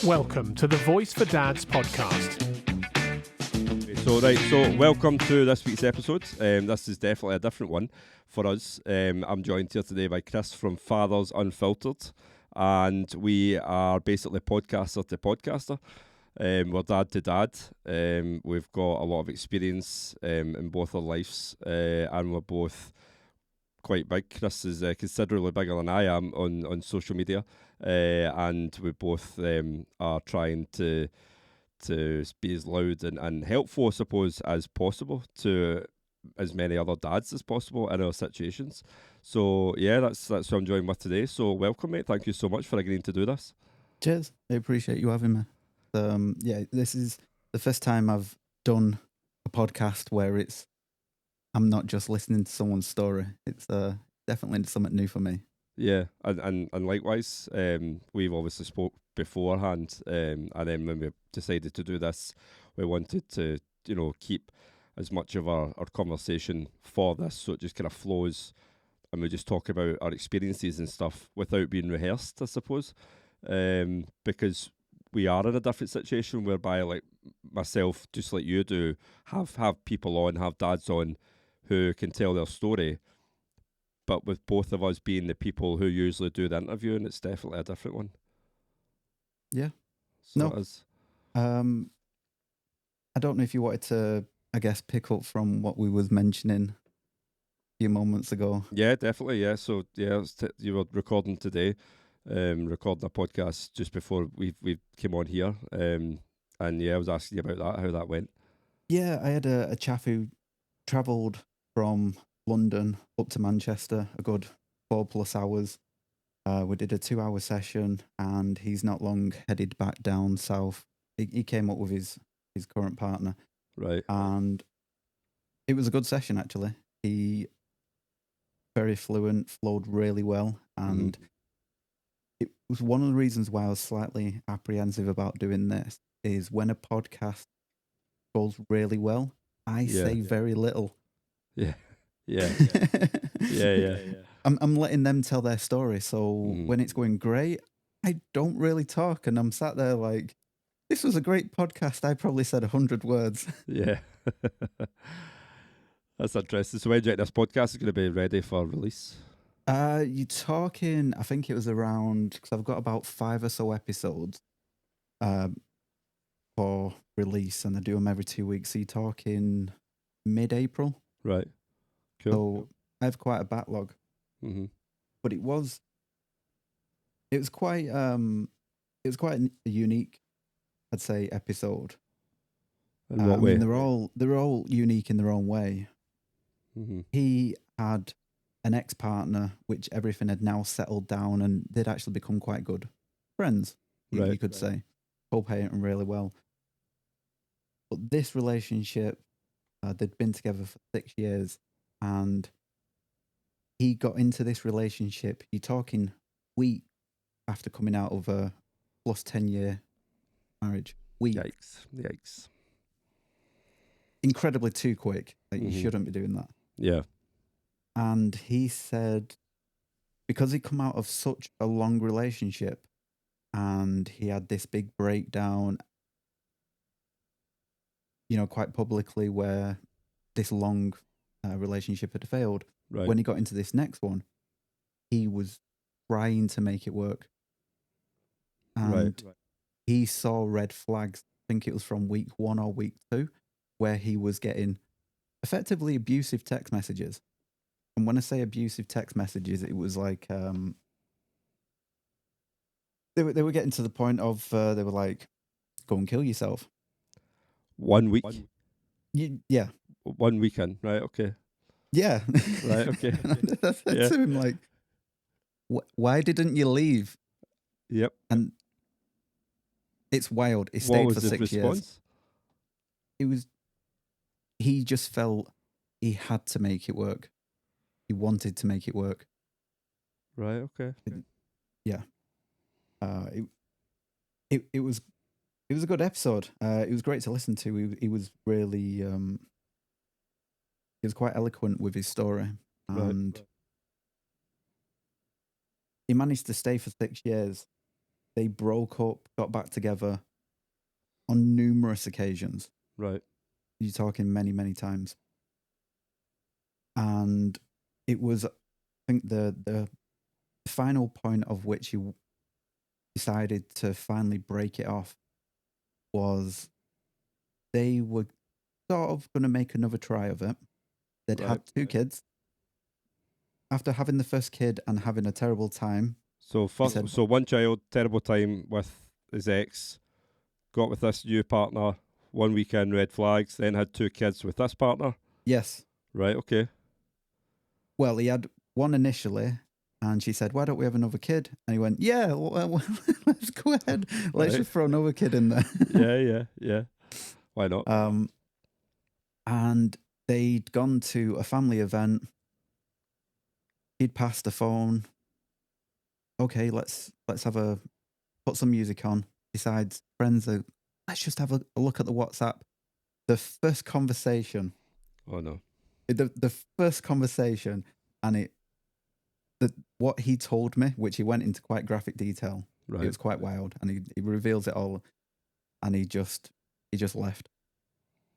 Welcome to the Voice for Dads podcast. So welcome to this week's episode. This is definitely a different one for us. I'm joined here today by Chris from Fathers Unfiltered, and we are basically podcaster to podcaster. We're dad to dad. We've got a lot of experience in both our lives, and we're both quite big. Chris is considerably bigger than I am on social media, and we both are trying to be as loud and helpful, I suppose, as possible to as many other dads as possible in our situations. So yeah, that's who I'm joined with today. So welcome, mate. Thank you so much for agreeing to do this. Cheers. I appreciate you having me. This is the first time I've done a podcast where I'm not just listening to someone's story. It's definitely something new for me. Yeah, and likewise, we've obviously spoke beforehand, and then when we decided to do this, we wanted to, keep as much of our conversation for this, so it just kind of flows, and we just talk about our experiences and stuff without being rehearsed, I suppose, because we are in a different situation whereby, like myself, just like you do, have people on, have dads on who can tell their story. But with both of us being the people who usually do the interviewing, it's definitely a different one. Yeah. So No. it is. I don't know if you wanted to, I guess, pick up from what we was mentioning a few moments ago. Yeah, definitely. Yeah. So yeah, you were recording today, recording a podcast just before we came on here. And yeah, I was asking you about that, how that went. Yeah, I had a chap who travelled from London up to Manchester, a good 4+ hours. We did a 2-hour session, and he's not long headed back down south. He came up with his current partner, Right. and it was a good session actually. He very fluent, flowed really well, and it was one of the reasons why I was slightly apprehensive about doing this. Is when a podcast goes really well, I say very little. Yeah. Yeah. Yeah. I'm letting them tell their story. So when it's going great, I don't really talk, and I'm sat there like, this was a great podcast. I probably said 100 words. Yeah. That's interesting. So when do you think this podcast is going to be ready for release? You're talking, I think it was around, because I've got about 5 or so episodes for release, and I do them every 2 weeks. So you're talking mid-April. Right. Cool. So I have quite a backlog. Mm-hmm. But it was quite a unique, I'd say, episode. In what way? I mean, they're all unique in their own way. Mm-hmm. He had an ex-partner, which everything had now settled down, and they'd actually become quite good friends, you could say, co-parenting really well. But this relationship, they'd been together for 6 years, and he got into this relationship, you're talking weeks after coming out of a plus 10-year marriage. Yikes. Incredibly too quick. Like, you shouldn't be doing that. Yeah. And he said, because he'd come out of such a long relationship and he had this big breakdown, quite publicly, where this long relationship had failed. Right. When he got into this next one, he was trying to make it work. And he saw red flags. I think it was from week 1 or week 2, where he was getting effectively abusive text messages. And when I say abusive text messages, it was like they were getting to the point of they were like, "Go and kill yourself." 1 week. Yeah. 1 weekend. Right. Okay. Yeah. Right. Okay. I said to him, like, why didn't you leave? Yep. And it's wild. He stayed for 6 years. He just felt he had to make it work. He wanted to make it work. Right. Okay. Yeah. It was a good episode. It was great to listen to. He was really he was quite eloquent with his story, and he managed to stay for 6 years they broke up, got back together on numerous occasions. Right. You're talking many, many times. And it was, I think, the final point of which he decided to finally break it off was they were sort of going to make another try of it. They'd had 2 kids. After having the first kid and having a terrible time. So so one child, terrible time with his ex, got with this new partner, 1 weekend, red flags, then had 2 kids with this partner. Yes. Right, okay. Well, he had one initially, and she said, "Why don't we have another kid?" And he went, "Yeah, well, let's go ahead. Let's just throw another kid in there." Yeah. Why not? And they'd gone to a family event. He'd passed the phone. Okay, let's put some music on. Besides, friends are, let's just have a look at the WhatsApp. The first conversation. Oh no. The first conversation, and what he told me, which he went into quite graphic detail. Right. It was quite wild, and he reveals it all, and he just left.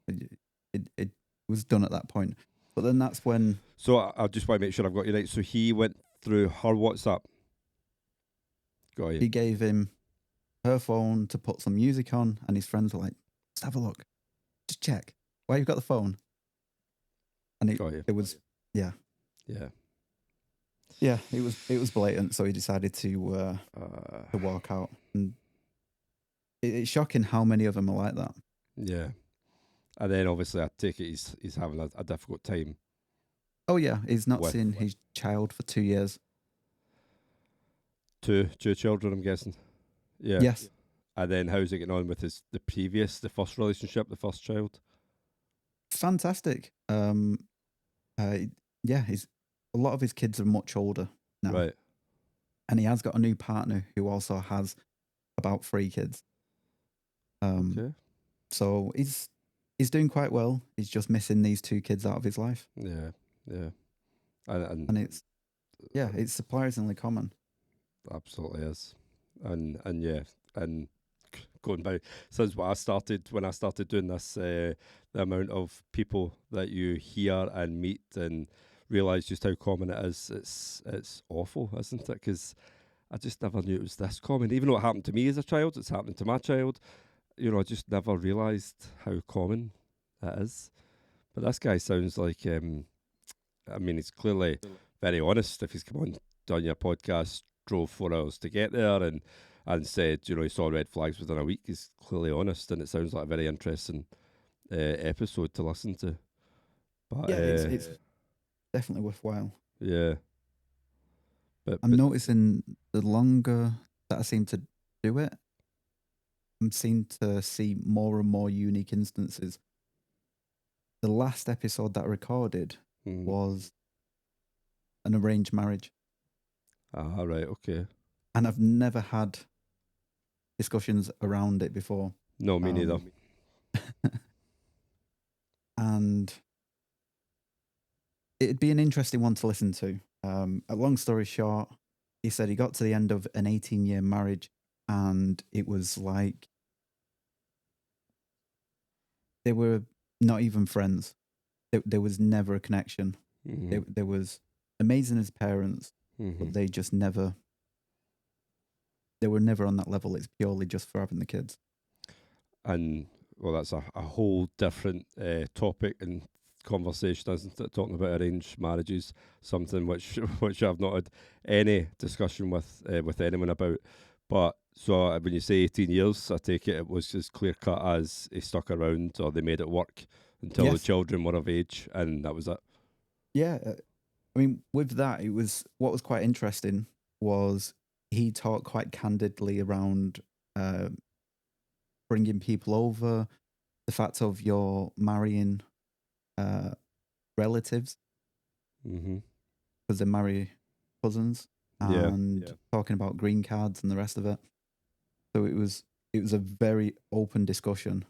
It was done at that point. But then that's when. So I just want to make sure I've got you right. So he went through her WhatsApp. Got you. He gave him her phone to put some music on, and his friends were like, "Just have a look, just check. Why you got the phone?" And it was, yeah. It was blatant. So he decided to walk out, and it's shocking how many of them are like that. Yeah, and then obviously I take it he's having a difficult time. Oh yeah, he's not seen his child for 2 years. 2 children, I'm guessing. Yeah. Yes. And then how's it getting on with the first relationship, the first child? Fantastic. Yeah, a lot of his kids are much older now. Right. And he has got a new partner who also has about 3 kids. Okay. So he's doing quite well. He's just missing these 2 kids out of his life. Yeah. And it's surprisingly common. Absolutely is. And going by since when I started doing this, the amount of people that you hear and meet and realise just how common it is, it's awful, isn't it? Because I just never knew it was this common. Even though it happened to me as a child, it's happening to my child. I just never realised how common it is. But this guy sounds like, he's clearly very honest. If he's come on your podcast, drove 4 hours to get there, and said, he saw red flags within a week, he's clearly honest, and it sounds like a very interesting episode to listen to. But, yeah, it's definitely worthwhile. Yeah. But I'm noticing the longer that I seem to do it, I'm seem to see more and more unique instances. The last episode that I recorded was an arranged marriage. Ah, right, okay. And I've never had discussions around it before. No, me neither. And it'd be an interesting one to listen to. A long story short, he said he got to the end of an 18-year marriage, and it was like they were not even friends. There was never a connection. There was amazing as parents, but they just never. They were never on that level. It's purely just for having the kids. And well, that's a whole different topic and conversation, isn't it? Talking about arranged marriages, something which I've not had any discussion with anyone about. But so when you say 18 years, I take it was as clear cut as he stuck around, or they made it work until the children were of age, and that was it. Yeah, I mean, with that, what was quite interesting was he talked quite candidly around bringing people over, the fact of you're marrying relatives, because they marry cousins, and talking about green cards and the rest of it. So it was a very open discussion.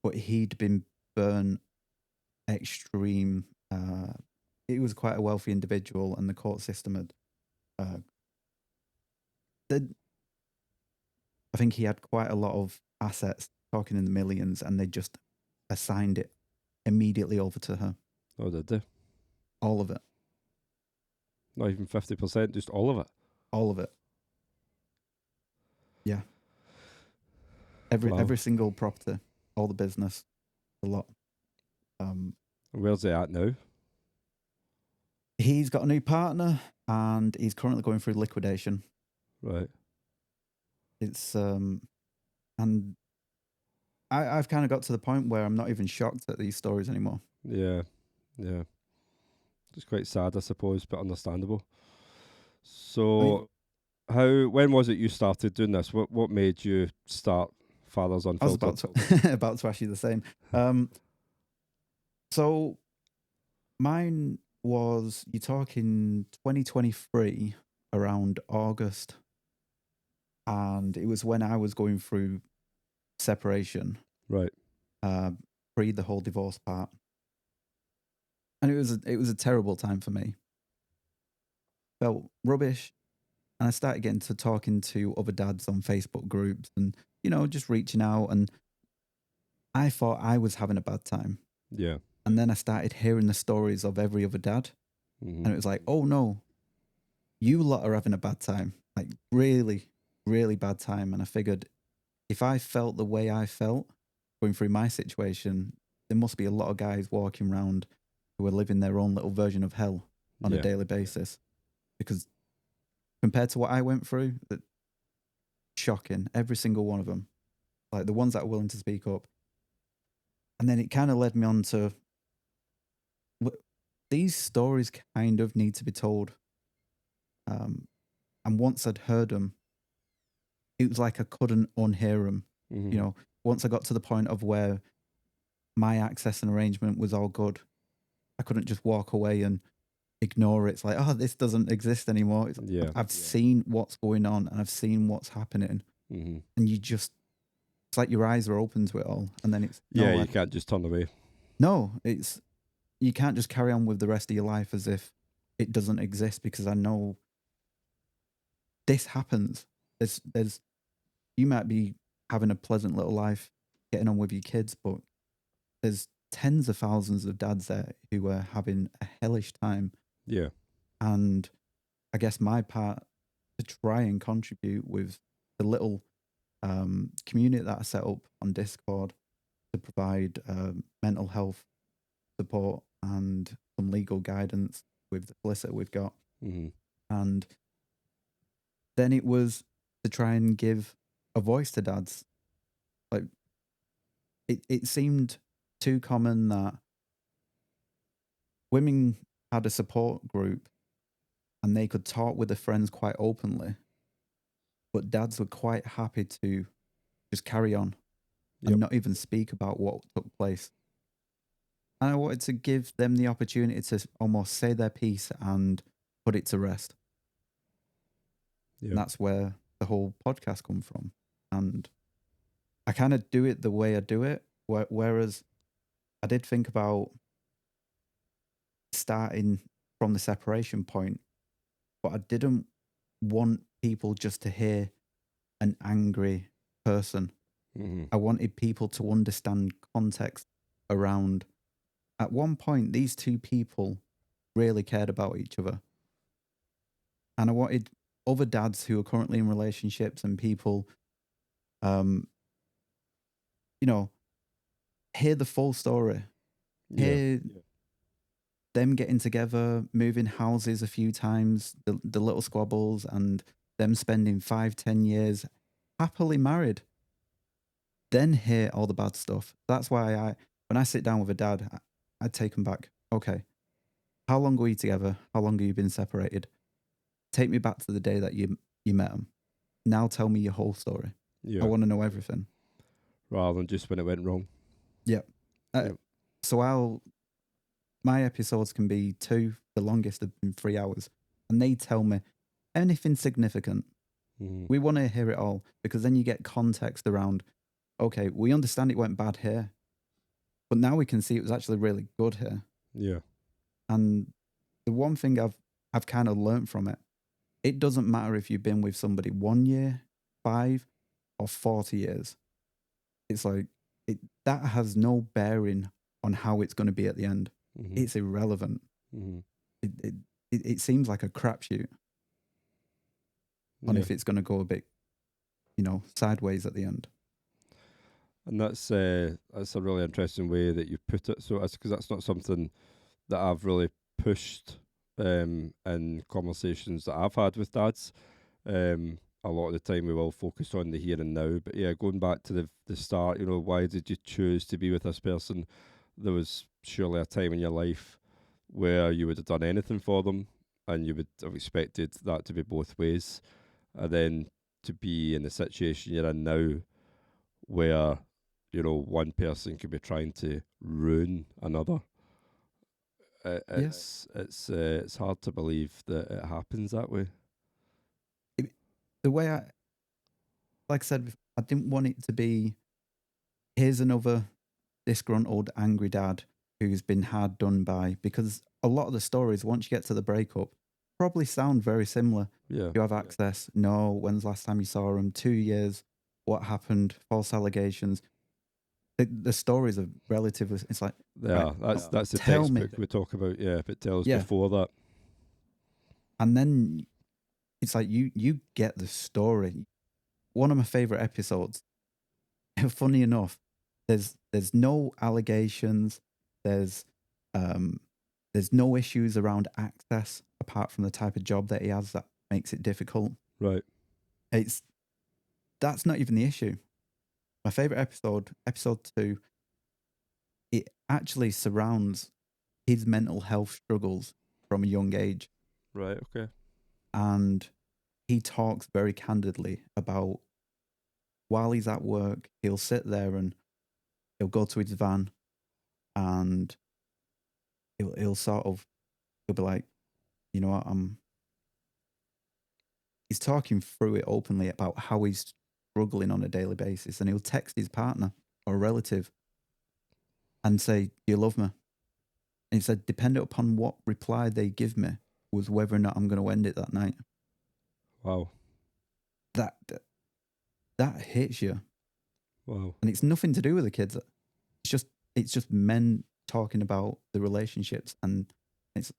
But he'd been burnt extreme. He was quite a wealthy individual, and the court system had I think he had quite a lot of assets, talking in the millions, and they just assigned it immediately over to her. Oh, did they? All of it. Not even 50%, just all of it. All of it. Yeah. Wow. Every single property, all the business, a lot. Where's he at now? He's got a new partner, and he's currently going through liquidation. Right. It's and I've kind of got to the point where I'm not even shocked at these stories anymore. Yeah. Yeah. It's quite sad, I suppose, but understandable. So, when was it you started doing this? What made you start Fathers Unfiltered? I was about to ask you the same. So mine was, you're talking 2023, around August, and it was when I was going through separation, Right. pre the whole divorce part, and it was a terrible time for me. Felt rubbish, and I started getting to talking to other dads on Facebook groups, and just reaching out, and I thought I was having a bad time. Yeah. And then I started hearing the stories of every other dad, and it was like, oh no, you lot are having a bad time, like really, really bad time. And I figured, if I felt the way I felt going through my situation, there must be a lot of guys walking around who are living their own little version of hell on a daily basis. Because compared to what I went through, shocking, every single one of them, like the ones that are willing to speak up. And then it kind of led me on to, these stories kind of need to be told. And once I'd heard them, it was like I couldn't unhear them. Once I got to the point of where my access and arrangement was all good, I couldn't just walk away and ignore it. It's like, oh, this doesn't exist anymore. I've seen what's going on, and I've seen what's happening. And it's like your eyes are open to it all. And then it's... you can't just turn away. No, you can't just carry on with the rest of your life as if it doesn't exist, because I know this happens. You might be having a pleasant little life, getting on with your kids, but there's tens of thousands of dads there who are having a hellish time. Yeah. And I guess my part to try and contribute with the little community that I set up on Discord to provide mental health support and some legal guidance with the solicitor we've got. And then it was to try and give a voice to dads. Like, it seemed too common that women had a support group and they could talk with their friends quite openly, but dads were quite happy to just carry on and not even speak about what took place. And I wanted to give them the opportunity to almost say their piece and put it to rest. And that's where the whole podcast come from. And I kind of do it the way I do it, whereas I did think about starting from the separation point, but I didn't want people just to hear an angry person. I wanted people to understand context around, at one point, these two people really cared about each other. And I wanted other dads who are currently in relationships and people, hear the full story. Hear them getting together, moving houses a few times, the little squabbles, and them spending 5-10 years happily married. Then hear all the bad stuff. That's why when I sit down with a dad, I take them back. Okay, how long were you together? How long have you been separated? Take me back to the day that you met them. Now tell me your whole story. I want to know everything. Rather than just when it went wrong. So my episodes can be 2, the longest have been 3 hours, and they tell me anything significant. We want to hear it all, because then you get context around, okay, we understand it went bad here, but now we can see it was actually really good here. And the one thing I've kind of learned from it it doesn't matter if you've been with somebody 1 year, 5, or 40 years. It's like that has no bearing on how it's going to be at the end. Mm-hmm. It's irrelevant. Mm-hmm. It seems like a crapshoot on if it's going to go a bit, sideways at the end. And that's a really interesting way that you put it. So because that's not something that I've really pushed in conversations that I've had with dads. A lot of the time we will focus on the here and now. But yeah, going back to the start, why did you choose to be with this person? There was surely a time in your life where you would have done anything for them and you would have expected that to be both ways. And then to be in the situation you're in now where, one person could be trying to ruin another. It's hard to believe that it happens that way. The way like I said, I didn't want it to be, here's another disgruntled, angry dad who's been hard done by, because a lot of the stories, once you get to the breakup, probably sound very similar. Yeah. You have access. No, when's the last time you saw him? 2 years. What happened? False allegations. The stories are relatively. It's like, yeah, right, that's the textbook we talk about. Yeah, if it tells before that, and then it's like you get the story. One of my favorite episodes. Funny enough, there's no allegations. There's no issues around access apart from the type of job that he has that makes it difficult. Right. That's not even the issue. My favorite episode 2, it actually surrounds his mental health struggles from a young age. Right, okay. And he talks very candidly about, while he's at work, he'll sit there and he'll go to his van and he'll be like, you know what, he's talking through it openly about how he's struggling on a daily basis, and he'll text his partner or a relative and say, do you love me? And he said, depending upon what reply they give me was whether or not I'm going to end it that night. Wow. That hits you. Wow. And it's nothing to do with the kids. It's just men talking about the relationships, and that's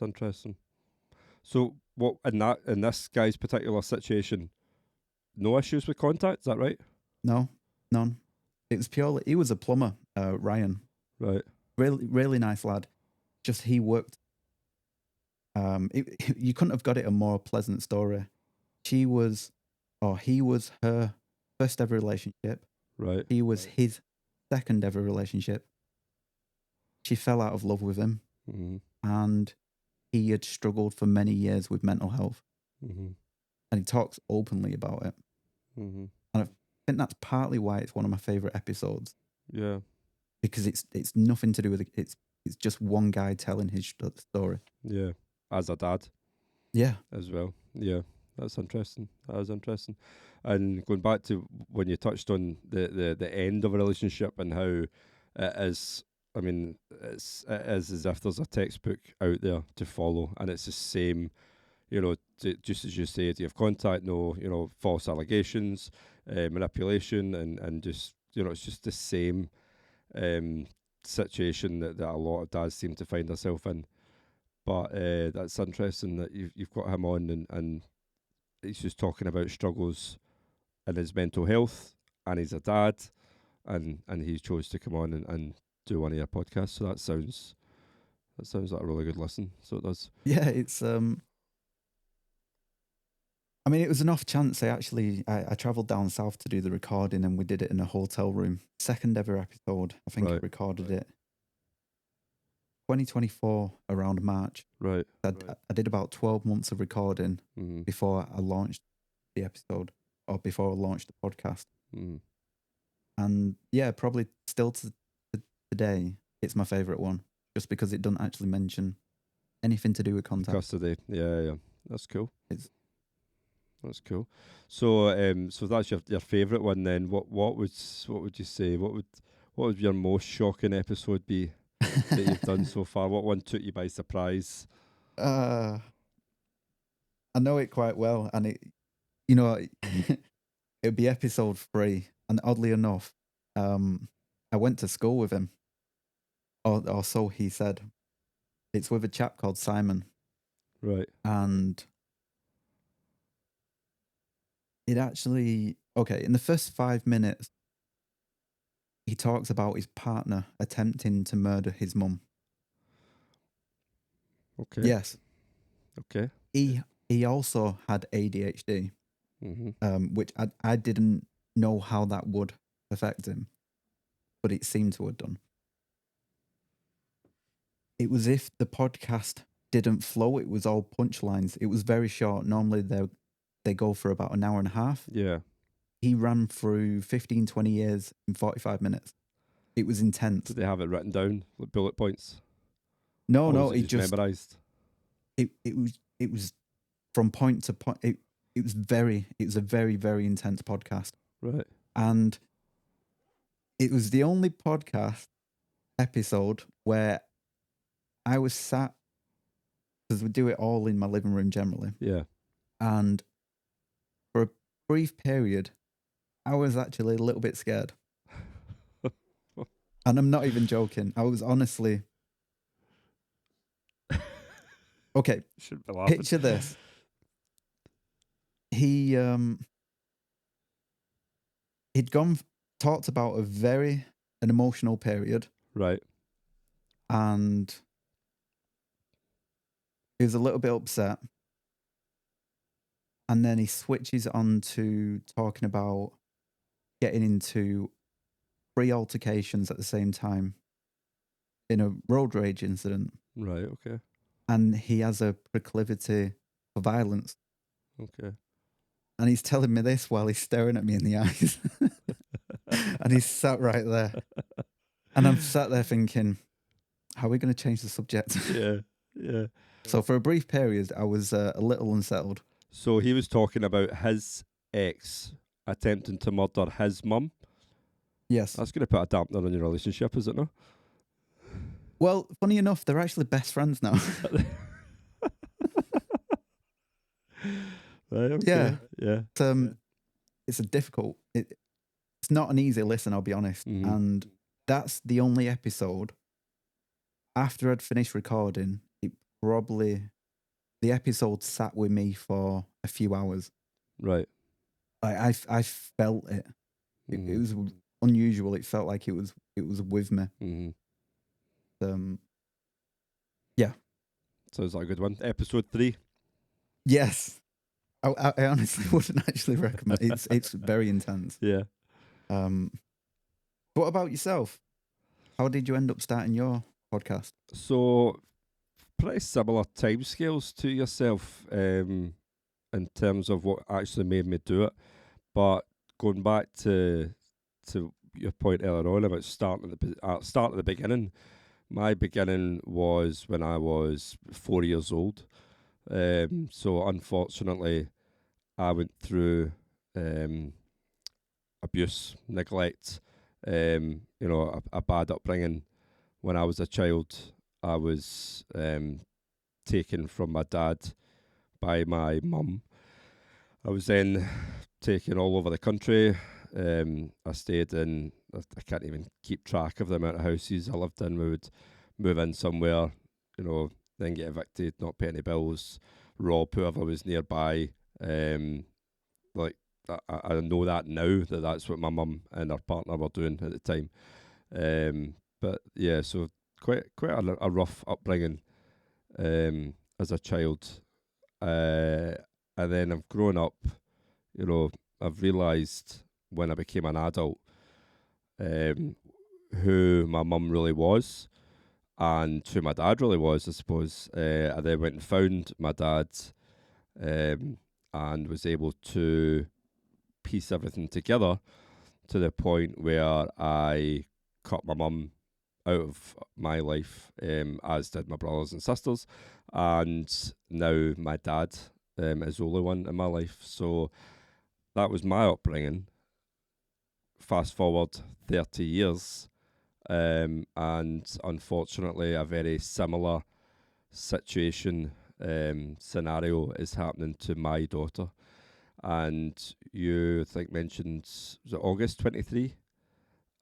interesting. So what in this guy's particular situation, no issues with contact, is that right? No, none. It was purely, he was a plumber, Ryan. Right. Really, really nice lad. Just he worked. You couldn't have got it a more pleasant story. He was her first ever relationship. Right. He was his second ever relationship. She fell out of love with him, and he had struggled for many years with mental health, and he talks openly about it. And I think that's partly why it's one of my favorite episodes. Yeah, because it's nothing to do with it. It's just one guy telling his story. Yeah, as a dad. Yeah, as well. Yeah, that's interesting. That is interesting. And going back to when you touched on the end of a relationship and how it is. I mean, it is as if there's a textbook out there to follow, and it's the same. Just as you said, you have contact, no, false allegations, manipulation, and just it's just the same situation that a lot of dads seem to find themselves in. But that's interesting that you've got him on, and he's just talking about struggles in his mental health, and he's a dad, and he chose to come on and do one of your podcasts. So that sounds like a really good listen. So it does. Yeah, it's I mean, it was an off chance. I travelled down south to do the recording, and we did it in a hotel room. Second ever episode. I think I recorded it 2024 around March. Right. I did about 12 months of recording before I launched the episode, or before I launched the podcast. And yeah, probably still to today, it's my favourite one, just because it doesn't actually mention anything to do with contact. Custody. Yeah. That's cool. That's cool. So so that's your favourite one then. What would you say? What would your most shocking episode be that you've done so far? What one took you by surprise? I know it quite well, and it'd be episode 3, and oddly enough, I went to school with him, or so he said. It's with a chap called Simon, Right. and it actually in the first 5 minutes, he talks about his partner attempting to murder his mum. Okay. Yes, Okay. he also had ADHD, which I didn't know how that would affect him, but it seemed to have done. It was if the podcast didn't flow, it was all punchlines. It was very short. Normally they go for about an hour and a half. Yeah. He ran through 15, 20 years in 45 minutes. It was intense. Did they have it written down, like bullet points? No, Or no, was it just memorized. It was from point to point. It was a very, very intense podcast. Right. And it was the only podcast episode where I was sat, because we do it all in my living room generally. Yeah. And for a brief period, I was actually a little bit scared. And I'm not even joking. I was honestly... Okay, Shouldn't be laughing. picture this. He'd talked about an emotional period. Right. And he was a little bit upset. And then he switches on to talking about getting into 3 altercations at the same time in a road rage incident. Right. Okay. And he has a proclivity for violence. Okay. And he's telling me this while he's staring at me in the eyes. And he's sat right there. And I'm sat there thinking, how are we going to change the subject? Yeah. Yeah. So for a brief period, I was a little unsettled. So he was talking about his ex attempting to murder his mum. Yes. That's going to put a dampener on your relationship, is it not? Well, funny enough, they're actually best friends now. Right, okay. Yeah. Yeah. It's a difficult... It's not an easy listen, I'll be honest. Mhm. And that's the only episode. After I'd finished recording, the episode sat with me for a few hours. Right. I felt it. It was unusual. It felt like it was with me. Mm-hmm. Yeah. Sounds like a good one. Episode 3. Yes. I honestly wouldn't actually recommend. It's very intense. Yeah. What about yourself? How did you end up starting your podcast? So, pretty similar timescales to yourself in terms of what actually made me do it. But going back to your point earlier on about starting at the beginning, my beginning was when I was 4 years old. So unfortunately, I went through abuse, neglect, a bad upbringing. When I was a child, I was taken from my dad by my mum. I was then taken all over the country. I stayed in, I can't even keep track of the amount of houses I lived in. We would move in somewhere, then get evicted, not pay any bills, rob whoever was nearby. I know that now, that's what my mum and her partner were doing at the time. But yeah, so quite a rough upbringing as a child. And then I've grown up, I've realised when I became an adult who my mum really was and who my dad really was, I suppose. I then went and found my dad and was able to piece everything together to the point where I cut my mum out of my life, as did my brothers and sisters, and now my dad is the only one in my life. So that was my upbringing. Fast forward 30 years, and unfortunately a very similar situation scenario is happening to my daughter. And you mentioned, was it August 23?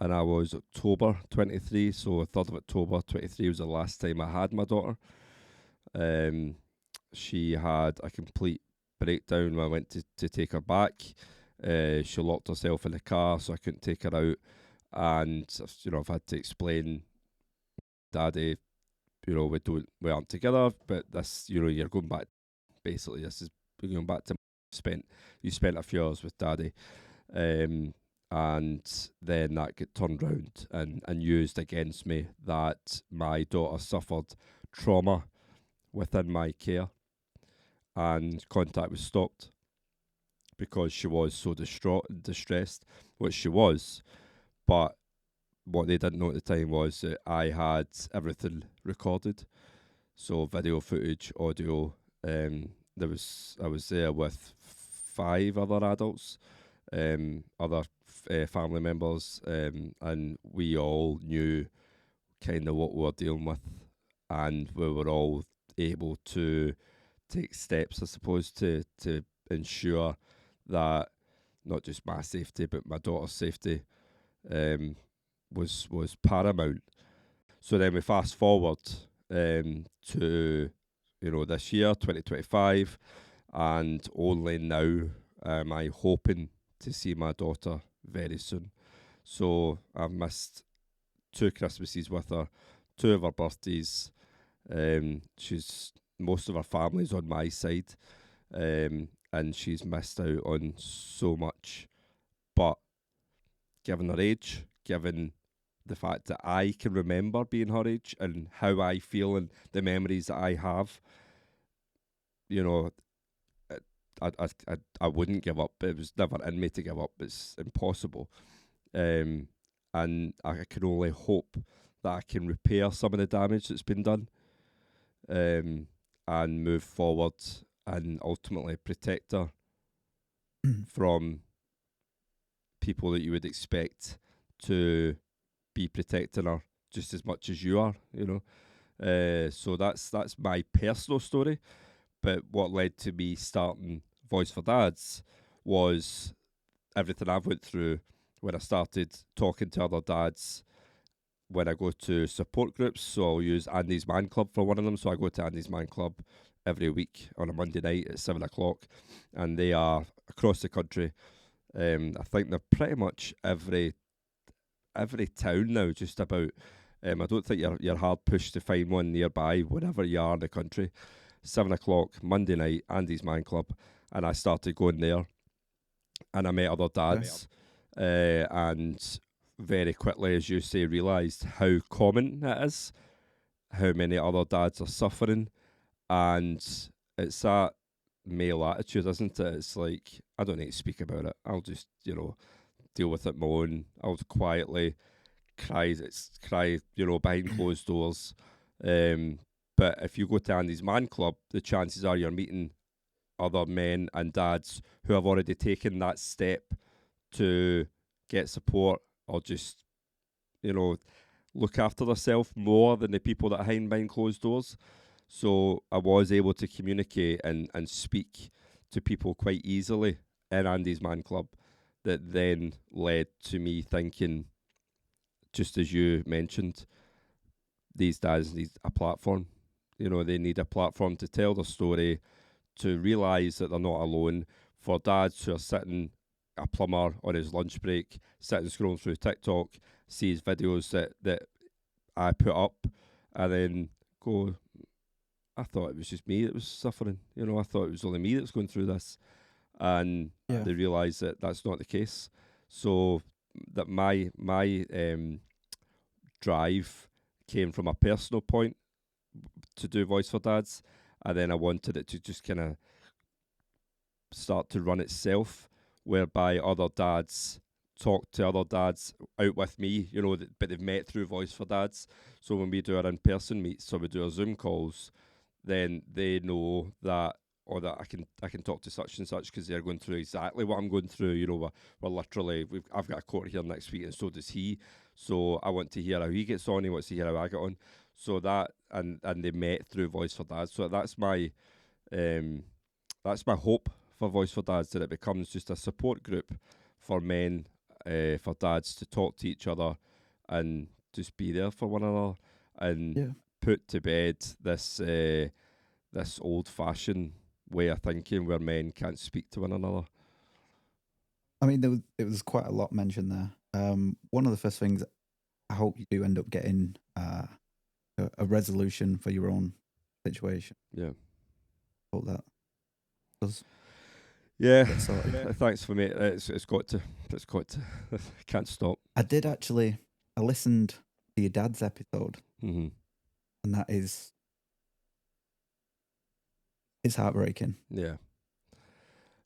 And I was October 23, so 3rd of October 23 was the last time I had my daughter. She had a complete breakdown when I went to take her back. She locked herself in the car, so I couldn't take her out. And, I've had to explain, Daddy, we aren't together, but this, you're going back, basically, this is going back to you spent a few hours with Daddy. And then that got turned round and used against me, that my daughter suffered trauma within my care, and contact was stopped because she was so distraught and distressed, which she was. But what they didn't know at the time was that I had everything recorded, so video footage, audio. I was there with 5 other adults, other family members, and we all knew kind of what we were dealing with, and we were all able to take steps, I suppose, to ensure that not just my safety but my daughter's safety was paramount. So then we fast forward to this year, 2025, and only now am I hoping to see my daughter very soon. So I've missed 2 Christmases with her, 2 of her birthdays. Most of her family's on my side, and she's missed out on so much. But given her age, given the fact that I can remember being her age and how I feel and the memories that I have, I wouldn't give up. It was never in me to give up. It's impossible. And I can only hope that I can repair some of the damage that's been done, and move forward and ultimately protect her from people that you would expect to be protecting her just as much as you are, So that's my personal story. But what led to me starting Voice for Dads was everything I've went through when I started talking to other dads when I go to support groups. So I'll use Andy's Man Club for one of them. So I go to Andy's Man Club every week on a Monday night at 7 o'clock, and they are across the country. I think they're pretty much every town now, just about. I don't think you're hard pushed to find one nearby wherever you are in the country. 7 o'clock Monday night, Andy's Man Club, and I started going there, and I met other dads, and very quickly, as you say, realised how common it is, how many other dads are suffering, and it's that male attitude, isn't it? It's like, I don't need to speak about it. I'll just, deal with it my own. I'll quietly cry, behind closed doors. But if you go to Andy's Man Club, the chances are you're meeting other men and dads who have already taken that step to get support, or just, look after themselves more than the people that are hiding behind closed doors. So I was able to communicate and speak to people quite easily in Andy's Man Club, that then led to me thinking, just as you mentioned, these dads need a platform. They need a platform to tell their story, to realise that they're not alone. For dads who are sitting, a plumber on his lunch break, sitting scrolling through TikTok, sees videos that I put up, and then go, I thought it was just me that was suffering. I thought it was only me that's going through this. And they realise that that's not the case. So that my drive came from a personal point to do Voice for Dads, and then I wanted it to just kind of start to run itself, whereby other dads talk to other dads out with me, but they've met through Voice for Dads. So when we do our in-person meets, so we do our Zoom calls, then they know that, or that I can talk to such and such because they're going through exactly what I'm going through. We're literally, I've got a court here next week, and so does he. So I want to hear how he gets on. He wants to hear how I get on. So that and they met through Voice for Dads. So that's my hope for Voice for Dads, that it becomes just a support group for men, for dads to talk to each other and just be there for one another, and put to bed this old fashioned way of thinking where men can't speak to one another. I mean, it was quite a lot mentioned there. One of the first things, I hope you do end up getting a resolution for your own situation. Yeah. Hope that does. Yeah. Thanks for me. It's got to. Can't stop. I listened to your dad's episode, and that is, it's heartbreaking. Yeah.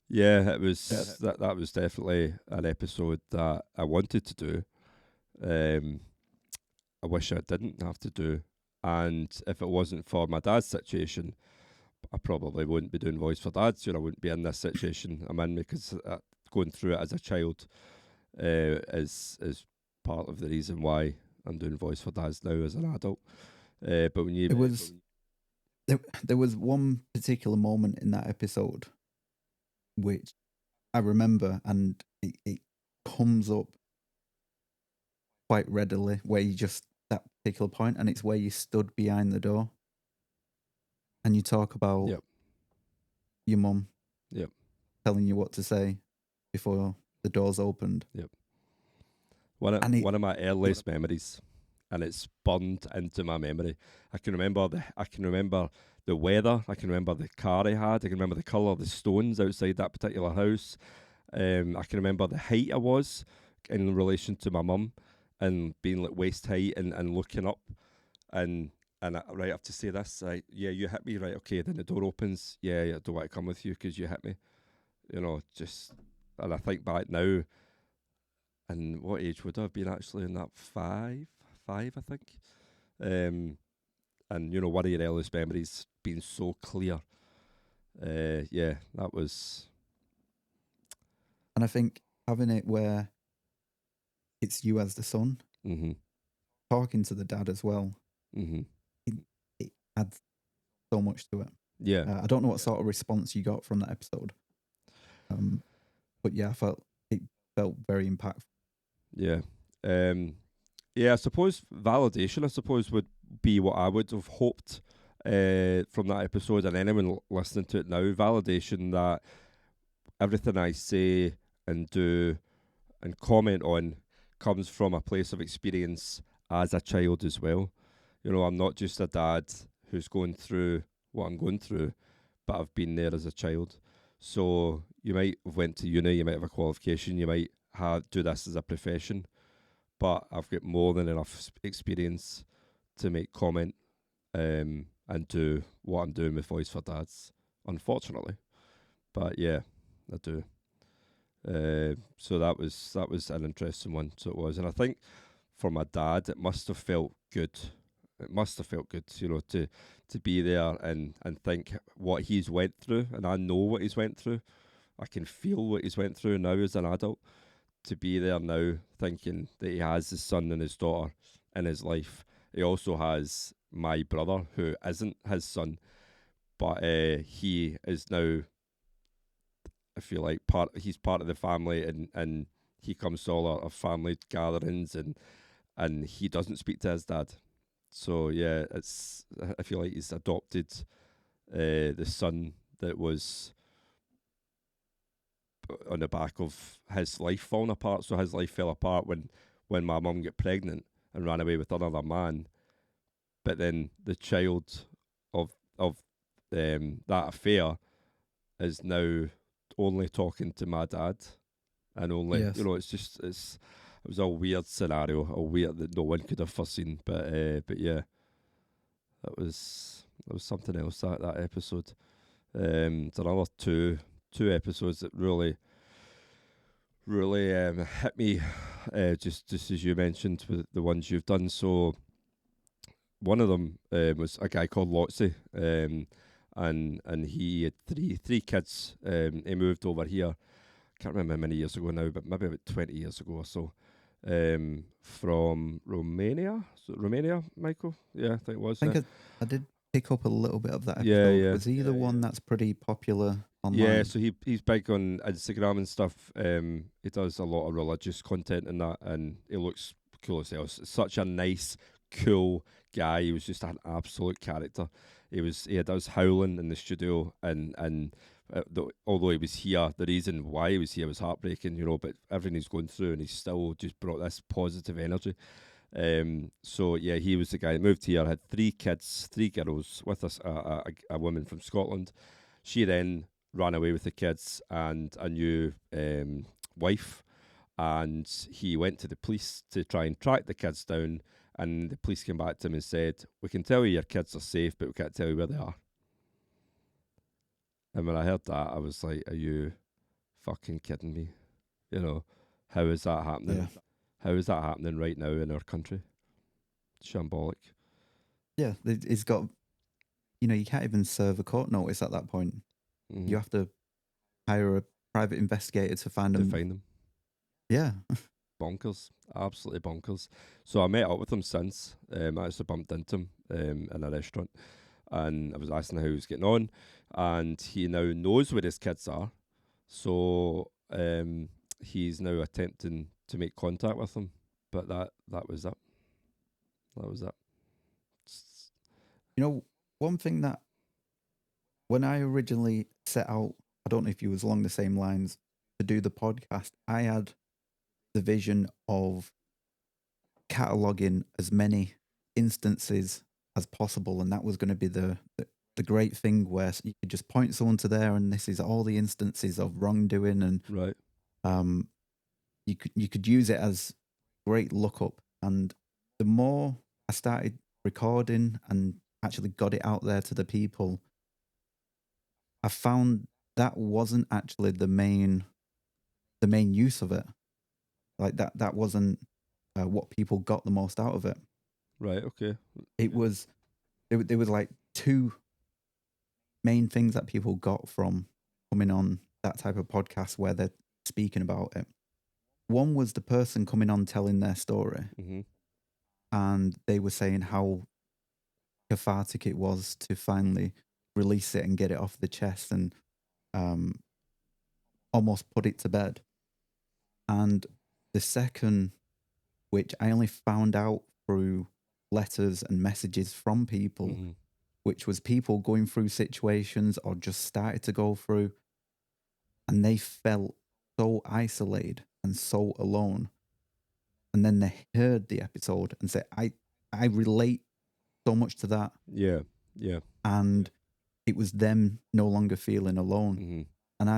Yeah, it was that was definitely an episode that I wanted to do. I wish I didn't have to do, and if it wasn't for my dad's situation, I probably wouldn't be doing Voice for Dads. I wouldn't be in this situation I'm in, because going through it as a child is part of the reason why I'm doing Voice for Dads now as an adult. But when there was one particular moment in that episode which I remember, and it comes up quite readily, where you just, that particular point, and it's where you stood behind the door and you talk about your mum telling you what to say before the doors opened. One of my earliest memories, and it's burned into my memory. I can remember the weather. I can remember the car I had. I can remember the colour of the stones outside that particular house. I can remember the height I was in relation to my mum, and being like waist height and looking up, and right, I have to say this. Yeah, you hit me, right? Okay, then the door opens. Yeah, I don't want to come with you because you hit me. And I think back now, and what age would I have been actually in that? Five, I think. And one of your earliest memories being so clear. That was. And I think having it where it's you as the son, talking to the dad as well, it adds so much to it. Yeah. I don't know what sort of response you got from that episode, but yeah, it felt very impactful. Yeah. I suppose validation, would be what I would have hoped from that episode, and anyone listening to it now, validation that everything I say and do and comment on comes from a place of experience as a child as well. I'm not just a dad who's going through what I'm going through, but I've been there as a child. So you might have went to uni, you might have a qualification, you might do this as a profession, but I've got more than enough experience to make comment and do what I'm doing with Voice for Dads, unfortunately. But yeah, I do. So that was an interesting one. So it was, and I think for my dad, it must have felt good. It must have felt good, to be there and think what he's went through, and I know what he's went through. I can feel what he's went through now as an adult. To be there now, thinking that he has his son and his daughter in his life. He also has my brother, who isn't his son, but he is now, I feel like, he's part of the family, and he comes to all our family gatherings, and he doesn't speak to his dad. So yeah, I feel like he's adopted the son that was on the back of his life falling apart. So his life fell apart when my mum got pregnant and ran away with another man. But then the child of that affair is now only talking to my dad, and only it was a weird scenario, that no one could have foreseen. But yeah, that was something else, that episode. There's another two episodes that really hit me, just as you mentioned with the ones you've done. So one of them was a guy called Lotzi, and he had three kids. He moved over here. Can't remember how many years ago now, but maybe about 20 years ago or so. from Romania. Romania, Michael? Yeah, I think it was. I think I did pick up a little bit of that episode. Yeah, yeah. Was he the one that's pretty popular online? Yeah, so he's big on Instagram and stuff. He does a lot of religious content and that, and he looks cool as hell. Such a nice, cool guy. He was just an absolute character. He had us howling in the studio, and although he was here, the reason why he was here was heartbreaking, but everything he's going through, and he's still just brought this positive energy. So yeah, he was the guy that moved here, had 3 kids, 3 girls with us, a woman from Scotland. She then ran away with the kids and a new wife, and he went to the police to try and track the kids down, and the police came back to him and said, "We can tell you your kids are safe, but we can't tell you where they are." And when I heard that, I was like, "Are you fucking kidding me? How is that happening? Yeah. How is that happening right now in our country? Shambolic." Yeah, it's got, you can't even serve a court notice at that point. Mm-hmm. You have to hire a private investigator to find them. Find them. Yeah. Bonkers. Absolutely bonkers. So I met up with him since. I actually bumped into him in a restaurant, and I was asking how he was getting on, and he now knows where his kids are. So he's now attempting to make contact with them. But that was it. That was it. One thing that when I originally set out, I don't know if you was along the same lines, to do the podcast, I had the vision of cataloging as many instances as possible, and that was going to be the great thing where you could just point someone to there, and this is all the instances of wrongdoing, and right. You could use it as great lookup. And the more I started recording and actually got it out there to the people, I found that wasn't actually the main use of it. Like that wasn't what people got the most out of it. Right. Okay. There was like 2 main things that people got from coming on that type of podcast where they're speaking about it. One was the person coming on telling their story, mm-hmm. and they were saying how cathartic it was to finally release it and get it off the chest and almost put it to bed. And the second, which I only found out through letters and messages from people, mm-hmm. which was people going through situations or just started to go through, and they felt so isolated and so alone. And then they heard the episode and said, I relate so much to that. Yeah, yeah. And it was them no longer feeling alone. Mm-hmm. And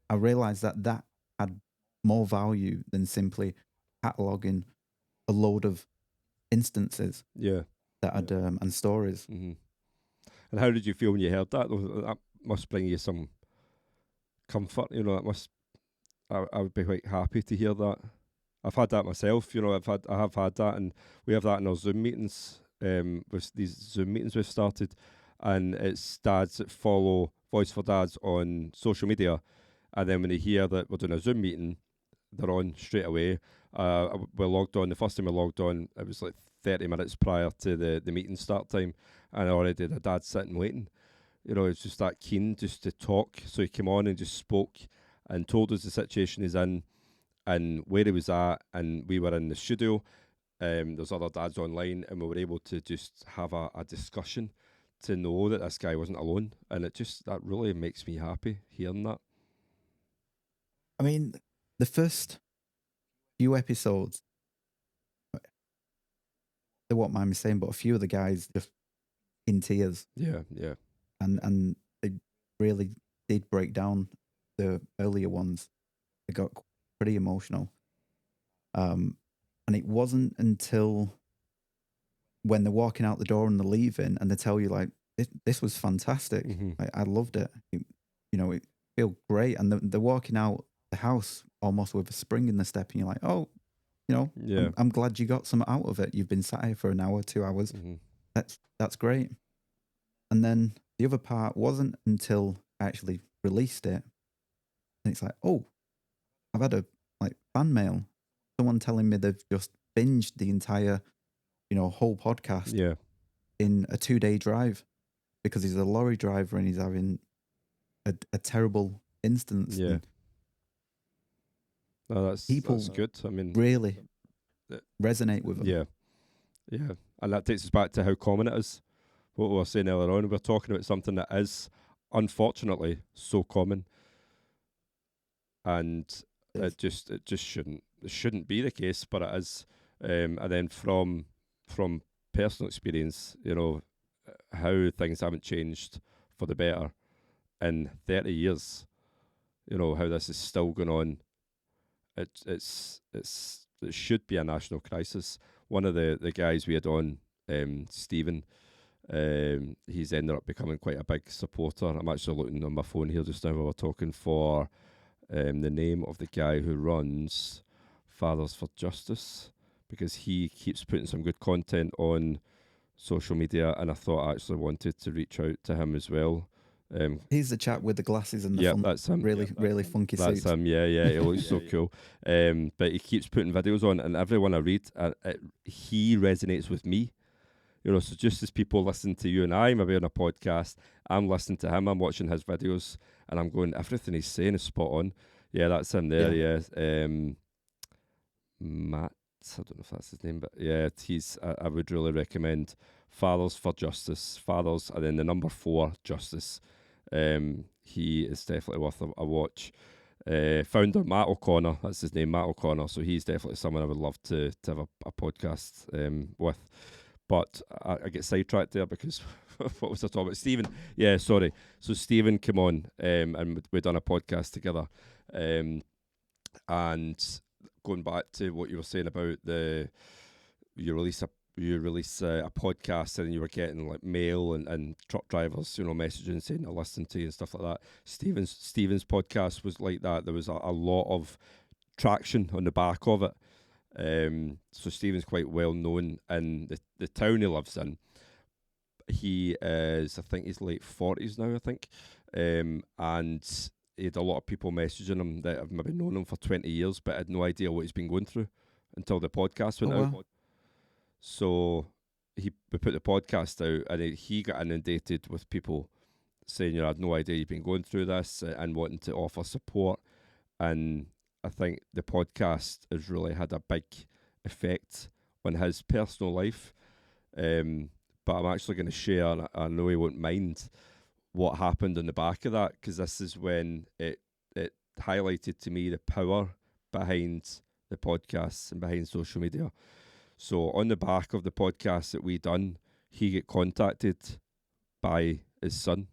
I realized that had more value than simply cataloging a load of instances. Yeah. That had and stories. Mm-hmm. And how did you feel when you heard that? That must bring you some comfort. That must. I would be quite happy to hear that. I've had that myself. I have had that, and we have that in our Zoom meetings. With these Zoom meetings we've started, and it's dads that follow Voice for Dads on social media, and then when they hear that we're doing a Zoom meeting, they're on straight away. We're logged on. The first time we logged on, it was like 30 minutes prior to the meeting start time, and already the dad sitting waiting. It's just that keen just to talk. So he came on and just spoke and told us the situation he's in and where he was at, and we were in the studio. There's other dads online, and we were able to just have a discussion to know that this guy wasn't alone, and that really makes me happy hearing that. I mean, the first few episodes, they won't mind me saying, but a few of the guys just in tears. Yeah, yeah. And they really did break down. The earlier ones, they got pretty emotional. And it wasn't until when they're walking out the door and they're leaving and they tell you, like, this was fantastic. Mm-hmm. I loved it. It felt great. And they're walking out the house almost with a spring in the step, and you're like, oh, yeah. I'm glad you got some out of it. You've been sat here for an hour, 2 hours. Mm-hmm. That's great. And then the other part wasn't until I actually released it. And it's like, oh, I've had a fan mail. someone telling me they've just binged the entire, whole podcast Yeah. in a 2-day drive because he's a lorry driver and he's having a terrible instance. Yeah. And No, that's good. I mean, really resonate with them. Yeah. Yeah. And that takes us back to how common it is. What we were saying earlier on, we're talking about something that is unfortunately so common. And it just shouldn't be the case, but it is. And then from personal experience, how things haven't changed for the better in 30 years, how this is still going on. It should be a national crisis. One of the guys we had on, Stephen, he's ended up becoming quite a big supporter. I'm actually looking on my phone here just now while we're talking for the name of the guy who runs Fathers for Justice, because he keeps putting some good content on social media, and I thought I actually wanted to reach out to him as well. He's the chap with the glasses and the that's him. really funky suits. That's him, yeah, he looks so cool. But he keeps putting videos on, and everyone I read, he resonates with me. So just as people listen to you and I, maybe on a podcast, I'm listening to him, I'm watching his videos, and I'm going, everything he's saying is spot on. Yeah, that's him there, yeah. Matt, I don't know if that's his name, but yeah, I would really recommend Fathers for Justice, Fathers, and then the number 4, Justice. He is definitely worth a watch. Founder Matt O'Connor, that's his name, Matt O'Connor. So he's definitely someone I would love to have a podcast with. But I get sidetracked there because what was I talking about? Stephen. Yeah, sorry. So Stephen came on and we'd done a podcast together. And going back to what you were saying about you release a podcast and you were getting like mail and truck drivers, messaging saying they're listening to you and stuff like that. Stephen's podcast was like that. There was a lot of traction on the back of it. So Stephen's quite well known in the town he lives in. He is, I think he's late 40s now, I think. And he had a lot of people messaging him that have maybe known him for 20 years but had no idea what he's been going through until the podcast went out. Wow. So we put the podcast out, and he got inundated with people saying, I had no idea you've been going through this, and wanting to offer support. And I think the podcast has really had a big effect on his personal life. But I'm actually going to share, and I know he won't mind, what happened on the back of that, because this is when it highlighted to me the power behind the podcasts and behind social media. So on the back of the podcast that we done, he got contacted by his son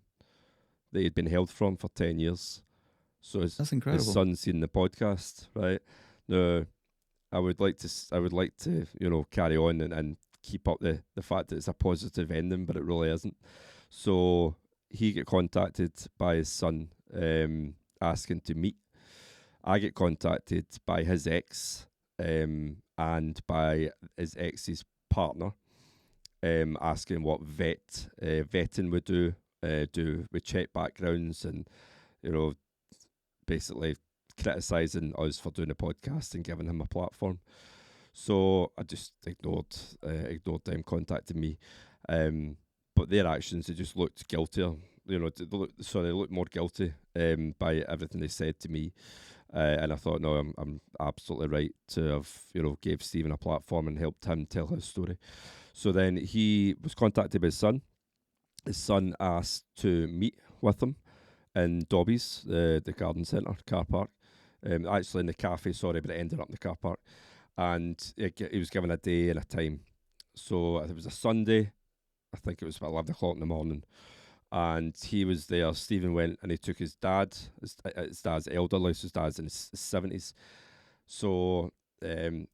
that he'd been held from for 10 years. So that's incredible. His son's seen the podcast, right? Now, I would like to, carry on and keep up the fact that it's a positive ending, but it really isn't. So he got contacted by his son, asking to meet. I get contacted by his ex, and by his ex's partner, asking what vetting would do we check backgrounds and, basically criticising us for doing a podcast and giving him a platform. So I just ignored them contacting me. But their actions, they just looked guiltier. They looked more guilty by everything they said to me. And I thought, no, I'm absolutely right to have, gave Stephen a platform and helped him tell his story. So then he was contacted by his son. His son asked to meet with him in Dobbies, the garden centre, car park. Actually in the cafe, sorry, but it ended up in the car park. And he was given a day and a time. So it was a Sunday. I think it was about 11 o'clock in the morning. And he was there. Stephen went and he took his dad. His dad's elderly, so his dad's in his 70s. So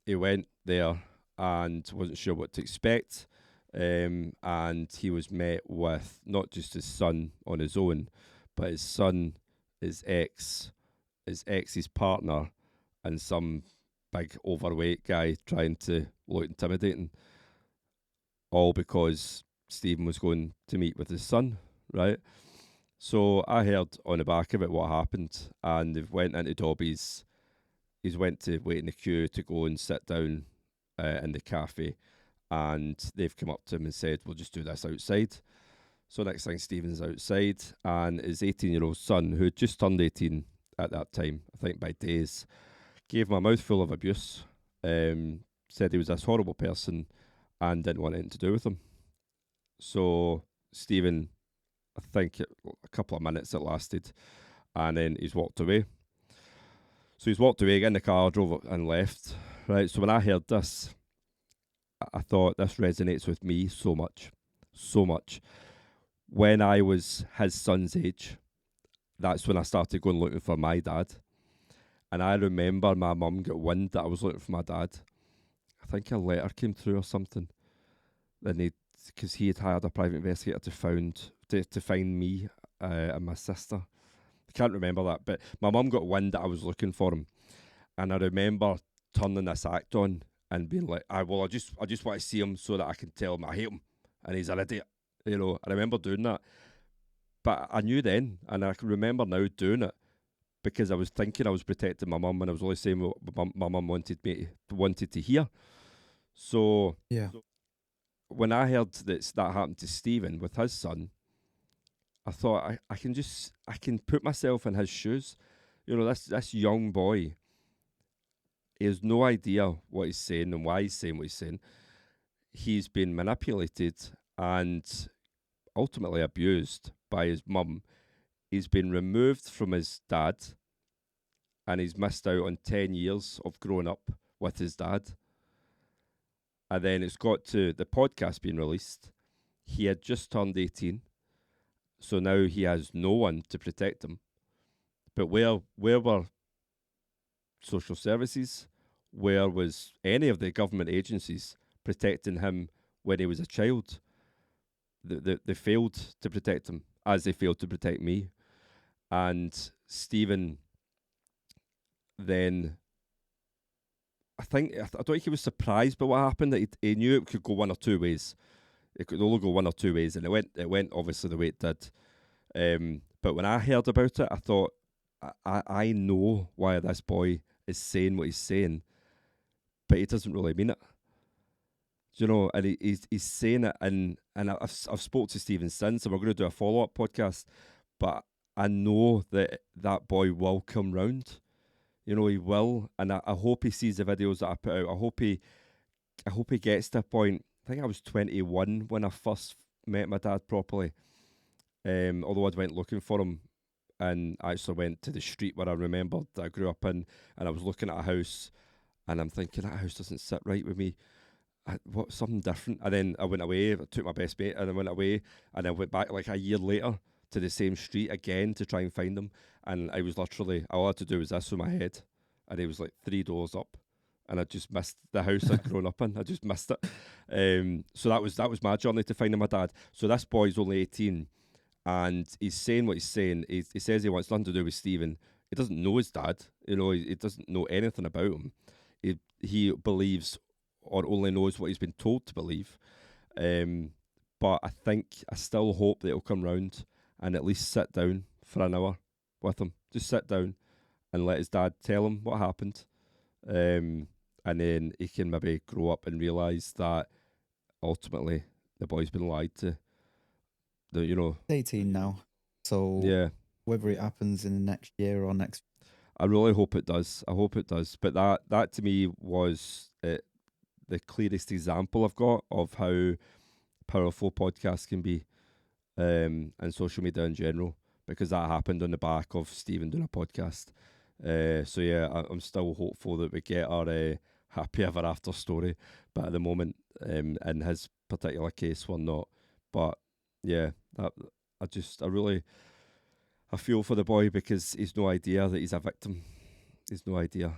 he went there and wasn't sure what to expect. And he was met with not just his son on his own, but his son, his ex's partner, and some big overweight guy trying to look intimidating. All because Stephen was going to meet with his son, right? So I heard on the back of it what happened, and they went into Dobbies, he's went to wait in the queue to go and sit down in the cafe, and they've come up to him and said, we'll just do this outside. So next thing, Stephen's outside, and his 18-year-old son, who had just turned 18 at that time, I think by days, gave him a mouthful of abuse, said he was this horrible person and didn't want anything to do with him. So Stephen, I think a couple of minutes it lasted, and then he's walked away. So he's walked away, got in the car, drove and left. Right. So when I heard this, I thought this resonates with me so much, so much. When I was his son's age, that's when I started going looking for my dad. And I remember my mum got wind that I was looking for my dad. I think a letter came through or something. Because he had hired a private investigator to find me and my sister. I can't remember that, but my mum got wind that I was looking for him. And I remember turning this act on and being like, I just want to see him so that I can tell him I hate him and he's an idiot. You know, I remember doing that. But I knew then, and I can remember now doing it, because I was thinking I was protecting my mum, and I was only saying what my mum wanted to hear. So yeah, when I heard that happened to Stephen with his son, I thought I can put myself in his shoes. You know, this young boy, he has no idea what he's saying and why he's saying what he's saying. He's been manipulated and ultimately abused by his mum. He's been removed from his dad, and he's missed out on 10 years of growing up with his dad. And then it's got to the podcast being released. He had just turned 18, so now he has no one to protect him. But where were social services? Where was any of the government agencies protecting him when he was a child? They failed to protect him, as they failed to protect me. And Stephen then, I don't think he was surprised by what happened, that he knew it could go one or two ways. It could only go one or two ways, and it went obviously the way it did. But when I heard about it, I thought, I know why this boy is saying what he's saying, but he doesn't really mean it. You know, and he's saying it, and I've spoke to Stephen since, and we're going to do a follow-up podcast, but I know that boy will come round. You know, he will, and I hope he sees the videos that I put out. I hope he gets to a point. I think I was 21 when I first met my dad properly. Although I went looking for him, and I actually went to the street where I remembered that I grew up in, and I was looking at a house, and I'm thinking, that house doesn't sit right with me. What's something different? And then I went away, I took my best mate, and I went away, and I went back like a year later to the same street again to try and find him. And I was literally, all I had to do was this with my head, and he was like 3 doors up, and I just missed the house I'd grown up in. I just missed it. So that was my journey to finding my dad. So this boy's only 18, and he's saying what he's saying. He says he wants nothing to do with Stephen. He doesn't know his dad. You know, he doesn't know anything about him. He believes, or only knows what he's been told to believe. But I still hope that he'll come round and at least sit down for an hour with him. Just sit down and let his dad tell him what happened. And then he can maybe grow up and realise that ultimately the boy's been lied to. He's 18 now, so yeah, whether it happens in the next year or next, I really hope it does. I hope it does. But that to me was the clearest example I've got of how powerful podcasts can be, and social media in general, because that happened on the back of Stephen doing a podcast. So yeah, I'm still hopeful that we get our happy ever after story, but at the moment, in his particular case, we're not. But yeah, I feel for the boy, because he's no idea that he's a victim. He's no idea.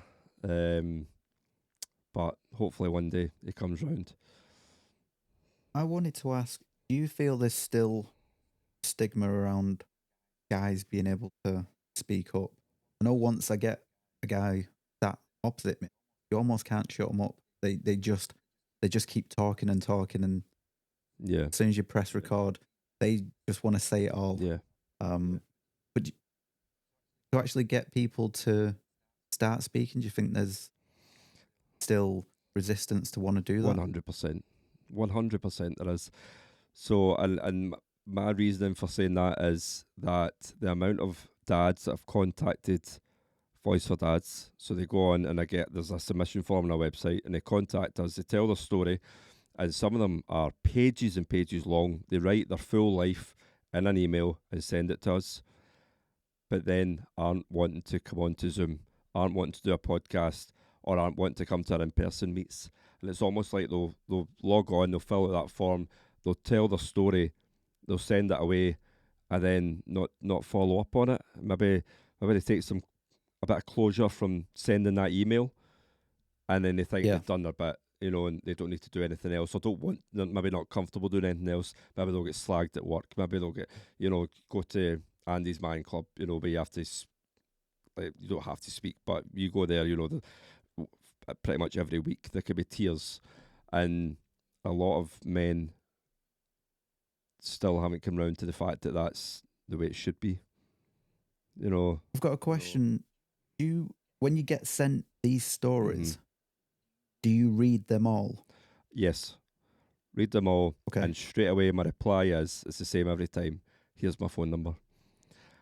But hopefully one day he comes round. I wanted to ask, do you feel there's still stigma around guys being able to speak up? I know once I get a guy that opposite me, you almost can't shut them up. They just keep talking and talking, and yeah, as soon as you press record, they just want to say it all. Yeah. But to actually get people to start speaking? Do you think there's still resistance to want to do that? 100%. 100% there is. So, and my reasoning for saying that is that the amount of dads that have contacted Voice for Dads, so they go on and there's a submission form on our website and they contact us, they tell their story, and some of them are pages and pages long. They write their full life in an email and send it to us, but then aren't wanting to come on to Zoom, aren't wanting to do a podcast, or aren't wanting to come to our in-person meets. And it's almost like they'll log on, they'll fill out that form, they'll tell their story, they'll send it away, and then not follow up on it. Maybe they take a bit of closure from sending that email, and then they think they've done their bit, and they don't need to do anything else. Or they're maybe not comfortable doing anything else. Maybe they'll get slagged at work. Maybe they'll get, go to Andy's Man Club, where you have to, you don't have to speak, but you go there, pretty much every week. There could be tears, and a lot of men still haven't come round to the fact that that's the way it should be. I've got a question. When you get sent these stories, do you read them all? Yes, read them all. Okay. And straight away my reply is, it's the same every time. Here's my phone number.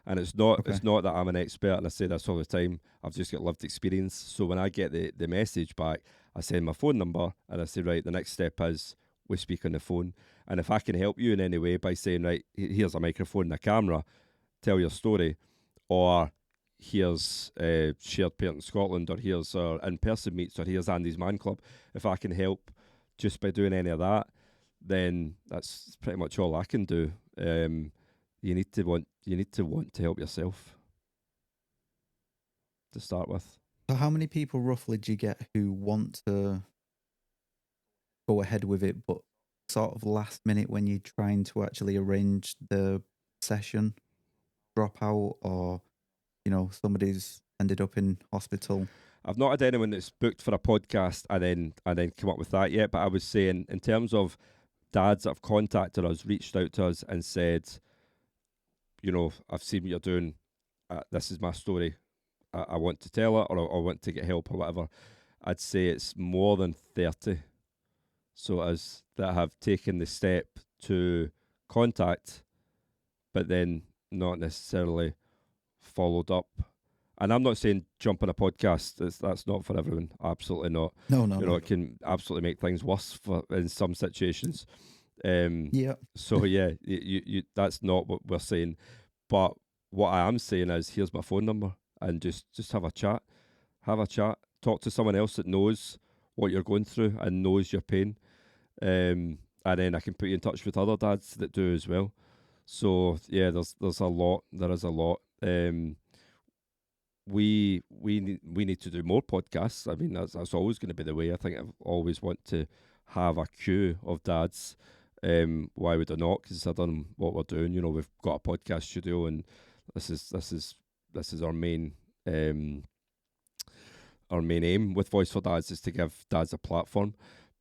And it's not that I'm an expert and I say this all the time. I've just got lived experience. So when I get the message back, I send my phone number and I say, right, the next step is we speak on the phone. And if I can help you in any way by saying, right, here's a microphone and a camera, tell your story, or here's Shared Parent Scotland, or here's our in-person meets, or here's Andy's Man Club. If I can help just by doing any of that, then that's pretty much all I can do. You need to want to help yourself to start with. So how many people roughly do you get who want to go ahead with it, but sort of last minute when you're trying to actually arrange the session, drop out, or somebody's ended up in hospital? I've not had anyone that's booked for a podcast and then come up with that yet, but I was saying in terms of dads that have contacted us, reached out to us and said, I've seen what you're doing, this is my story, I want to tell it, or I want to get help or whatever, I'd say it's more than 30. So as that have taken the step to contact, but then not necessarily followed up. And I'm not saying jump on a podcast. That's not for everyone. Absolutely not. No. It can absolutely make things worse in some situations. Yeah. So yeah, you that's not what we're saying. But what I am saying is, here's my phone number, and just have a chat. Have a chat. Talk to someone else that knows what you're going through and knows your pain. And then I can put you in touch with other dads that do as well. So yeah, there's a lot. There is a lot. We need to do more podcasts. I mean, that's always going to be the way. I think I always want to have a queue of dads. Why would I not? Because I done what we're doing. We've got a podcast studio, and this is our main aim with Voice for Dads, is to give dads a platform.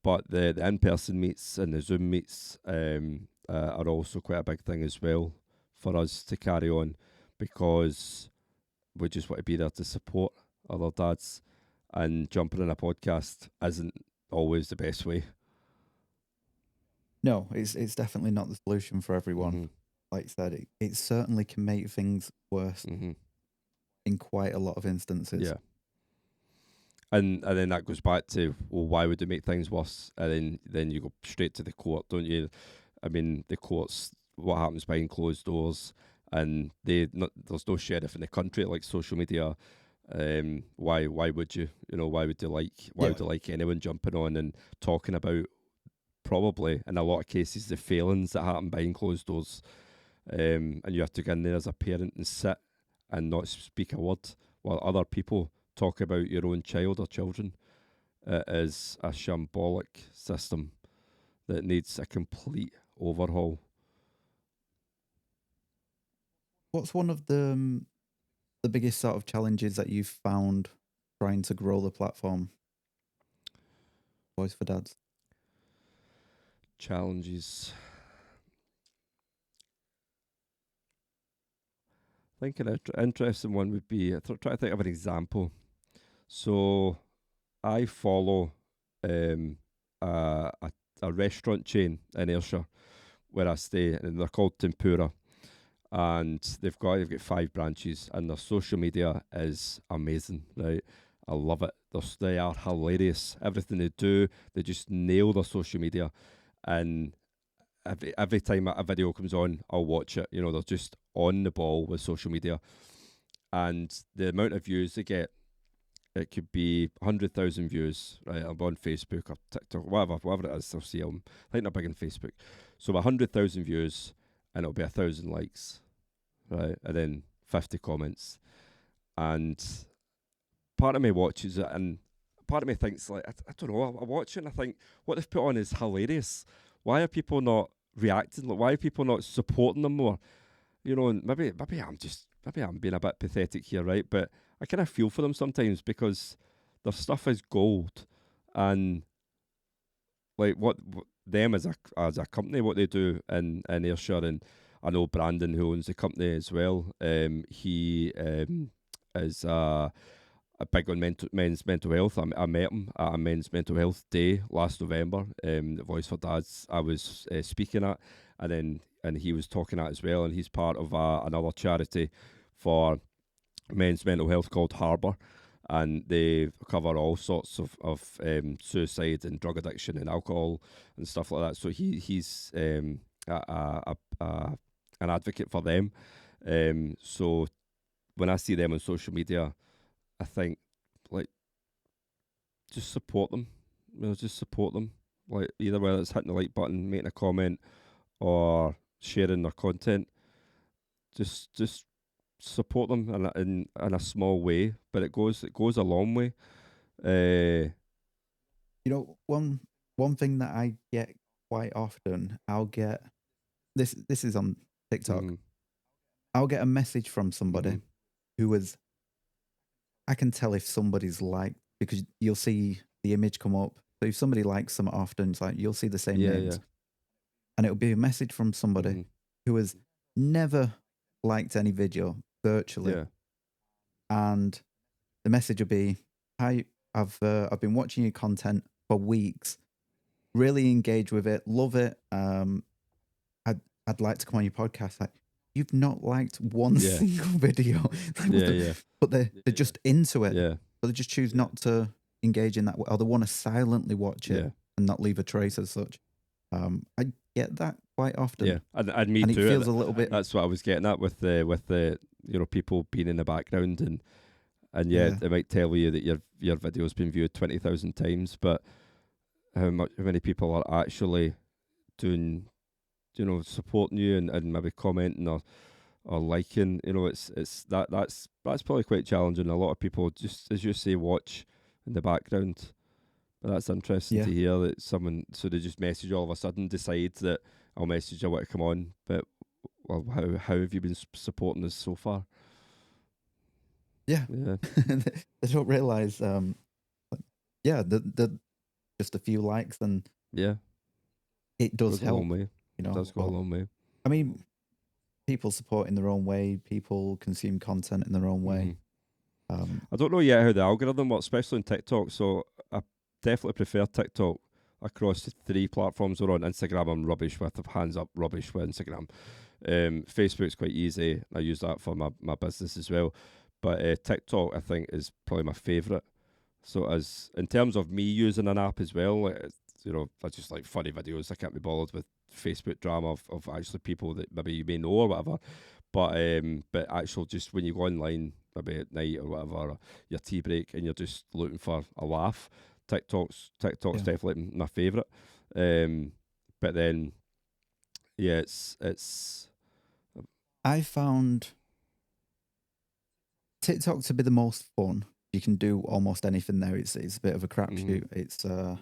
But the in-person meets and the Zoom meets are also quite a big thing as well for us to carry on, because we just want to be there to support other dads, and jumping on a podcast isn't always the best way. No, it's definitely not the solution for everyone. Mm-hmm. Like I said, it certainly can make things worse in quite a lot of instances. Yeah. And then that goes back to, well, why would it make things worse? And then you go straight to the court, don't you? I mean, the courts, what happens behind closed doors, and there's no sheriff in the country like social media. Why would you? Why would you like anyone jumping on and talking about, probably in a lot of cases, the failings that happen behind closed doors? And you have to go in there as a parent and sit and not speak a word while other people talk about your own child or children. It is a shambolic system that needs a complete overhaul. What's one of the biggest sort of challenges that you've found trying to grow the platform, Voice for Dads? Challenges. I think an interesting one would be, try to think of an example. So I follow a, a restaurant chain in Ayrshire where I stay, and they're called Tempura. And they've got 5 branches, and their social media is amazing, right? I love it. They are hilarious. Everything they do, they just nail their social media. And every time a video comes on, I'll watch it. You know, they're just on the ball with social media. And the amount of views they get, it could be 100,000 views, right? I'm on Facebook or TikTok, whatever it is, I'll see them. I think they're big on Facebook. So 100,000 views, and it'll be 1,000 likes, right? And then 50 comments. And part of me watches it, and part of me thinks, like, I don't know, I watch it and I think, what they've put on is hilarious. Why are people not reacting? Like, why are people not supporting them more? You know, and maybe I'm being a bit pathetic here, right? But I kind of feel for them sometimes, because their stuff is gold, and like what them as a company, what they do in Ayrshire, and I know Brandon, who owns the company as well. He is a big on men's mental health. I met him at a men's mental health day last November. The Voice for Dads I was speaking at, and he was talking at as well. And he's part of another charity for men's mental health called Harbour, and they cover all sorts of suicide and drug addiction and alcohol and stuff like that. So he's an advocate for them. So when I see them on social media, I think, like, just support them. You know, just support them. Like, either whether it's hitting the like button, making a comment, or sharing their content. Just support them in a small way, but it goes a long way. You know, one thing that I get quite often, I'll get this is on TikTok. Mm-hmm. I'll get a message from somebody Mm-hmm. who is, I can tell if somebody's liked, because you'll see the image come up. So if somebody likes them often, it's like you'll see the same names. Yeah. And it'll be a message from somebody Mm-hmm. who has never liked any video virtually. Yeah. And the message will be, "Hi, I've been watching your content for weeks, really engage with it, love it. I'd like to come on your podcast." Like, you've not liked one Yeah. single video. Like, Yeah. but they're just into it. Yeah. But they just choose not to engage in that, or they want to silently watch it Yeah. and not leave a trace as such. I get that quite often. Yeah, and me and too. it feels a little bit. That's what I was getting at with the you know, people being in the background, and yeah, they might tell you that your video's been viewed 20,000 times, but how many people are actually doing, you know, supporting you and maybe commenting or liking? You know, that's probably quite challenging. A lot of people, just as you say, watch in the background. But that's interesting to hear that someone, so they just message all of a sudden, decide that I'll message, I want to come on. But, well, how have you been supporting us so far? Yeah. They don't realise, the just a few likes, and it does help. A long way. You know, it does go a long way. I mean, people support in their own way. People consume content in their own way. I don't know yet how the algorithm works, especially on TikTok. So I definitely prefer TikTok across 3 platforms. We're on Instagram, I'm rubbish with, hands up, rubbish with Instagram. Facebook's quite easy. I use that for my business as well. But TikTok, I think, is probably my favourite. So as in terms of me using an app as well, you know, I just like funny videos. I can't be bothered with Facebook drama of actually people that maybe you may know or whatever. But actual, just when you go online, maybe at night or whatever, or your tea break, and you're just looking for a laugh, TikTok's definitely my favourite. But then, yeah, it's. I found TikTok to be the most fun. You can do almost anything there. It's a bit of a crapshoot. It's a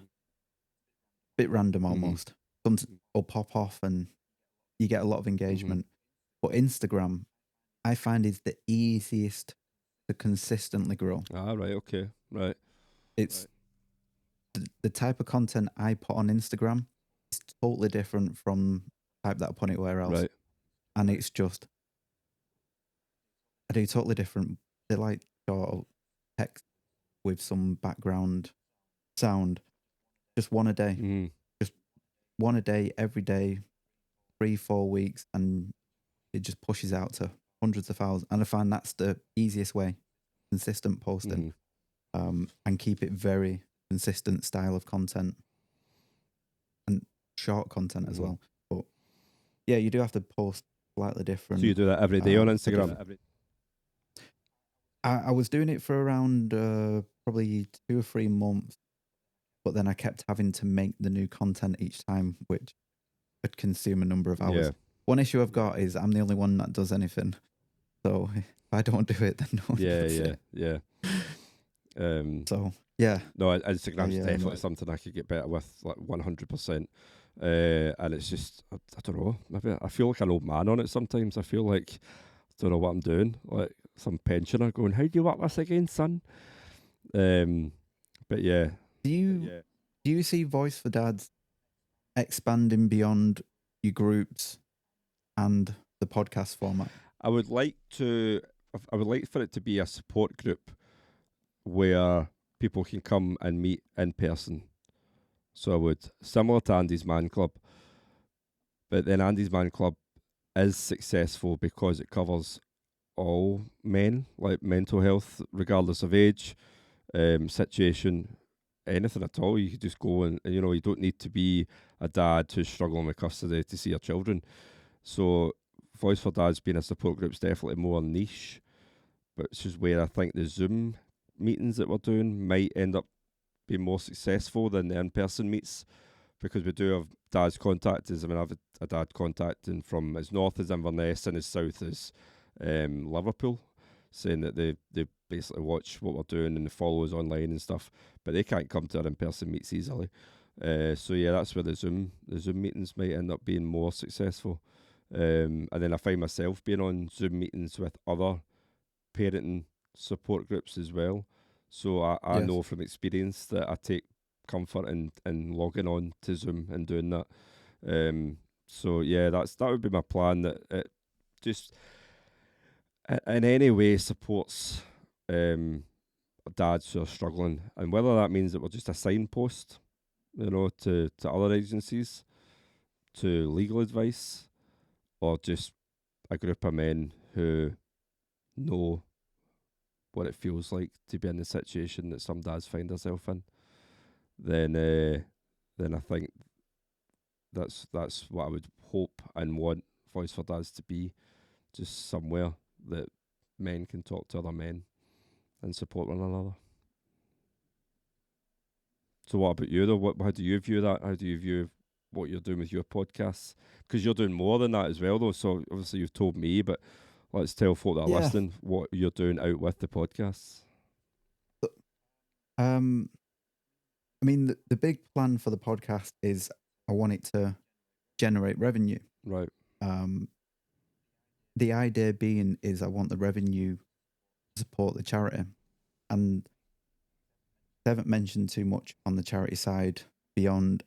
bit random almost. Something will pop off and you get a lot of engagement. But Instagram, I find, is the easiest to consistently grow. Ah, right, okay, right. It's the type of content I put on Instagram is totally different from the type that I put anywhere else. Right. And it's just, I do totally different. They're like short text with some background sound. Just one a day. Mm. Just one a day, every day, 3-4 weeks, and it just pushes out to hundreds of thousands. And I find that's the easiest way, consistent posting, and keep it very consistent style of content and short content as well. But yeah, you do have to post slightly different. So you do that every day on Instagram? I was doing it for around probably 2 or 3 months, but then I kept having to make the new content each time, which would consume a number of hours. Yeah. One issue I've got is I'm the only one that does anything. So if I don't do it, then no one does it. Yeah. So yeah. No, Instagram's definitely something I could get better with, like 100%. And it's just, I don't know, maybe I feel like an old man on it sometimes. I feel like I don't know what I'm doing, like some pensioner going, "How do you work this again, son?" But yeah. Do you see Voice for Dads expanding beyond your groups and the podcast format? I would like for it to be a support group where people can come and meet in person. So I would, similar to Andy's Man Club, but then Andy's Man Club is successful because it covers all men, like mental health, regardless of age, situation, anything at all. You could just go and you don't need to be a dad who's struggling with custody to see your children. So Voice for Dads being a support group is definitely more niche, but it's just where I think the Zoom meetings that we're doing might end up being more successful than the in-person meets, because we do have dads contacting us. I mean, I have a dad contacting from as north as Inverness and as south as Liverpool, saying that they basically watch what we're doing and they follow us online and stuff, but they can't come to our in-person meets easily. So yeah, that's where the Zoom meetings might end up being more successful. And then I find myself being on Zoom meetings with other parenting support groups as well. So I know from experience that I take comfort in logging on to Zoom and doing that. So yeah, that would be my plan, that it just in any way supports dads who are struggling, and whether that means that we're just a signpost, to other agencies, to legal advice, or just a group of men who know what it feels like to be in the situation that some dads find themselves in, then I think that's what I would hope and want Voice for Dads to be, just somewhere that men can talk to other men and support one another. So what about you though? How do you view that? How do you view what you're doing with your podcasts? Because you're doing more than that as well though, so obviously you've told me, but let's tell folk that are listening what you're doing out with the podcasts. I mean, the big plan for the podcast is I want it to generate revenue. Right. The idea being is I want the revenue to support the charity. And I haven't mentioned too much on the charity side beyond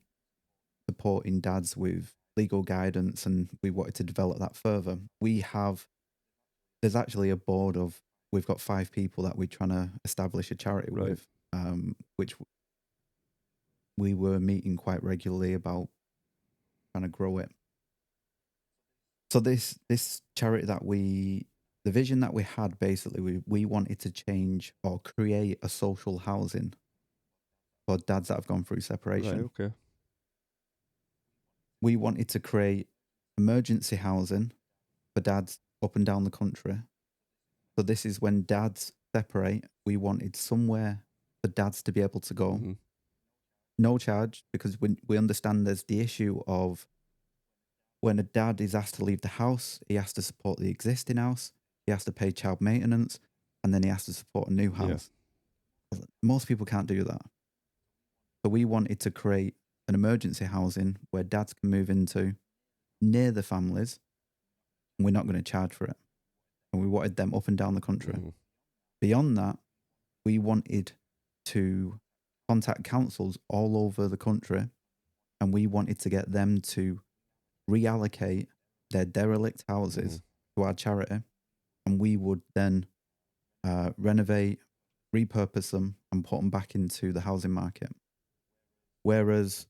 supporting dads with legal guidance, and we wanted to develop that further. There's actually a board of, we've got 5 people that we're trying to establish a charity with, which we were meeting quite regularly about trying to grow it. So this charity the vision that we had, basically, we wanted to change or create a social housing for dads that have gone through separation. Right, okay. We wanted to create emergency housing for dads up and down the country. So this is when dads separate, we wanted somewhere for dads to be able to go. Mm-hmm. No charge, because we understand there's the issue of when a dad is asked to leave the house, he has to support the existing house, he has to pay child maintenance, and then he has to support a new house. Yeah. Most people can't do that. So we wanted to create an emergency housing where dads can move into near the families, and we're not going to charge for it. And we wanted them up and down the country. Mm-hmm. Beyond that, we wanted to contact councils all over the country, and we wanted to get them to reallocate their derelict houses to our charity, and we would then renovate, repurpose them and put them back into the housing market. Whereas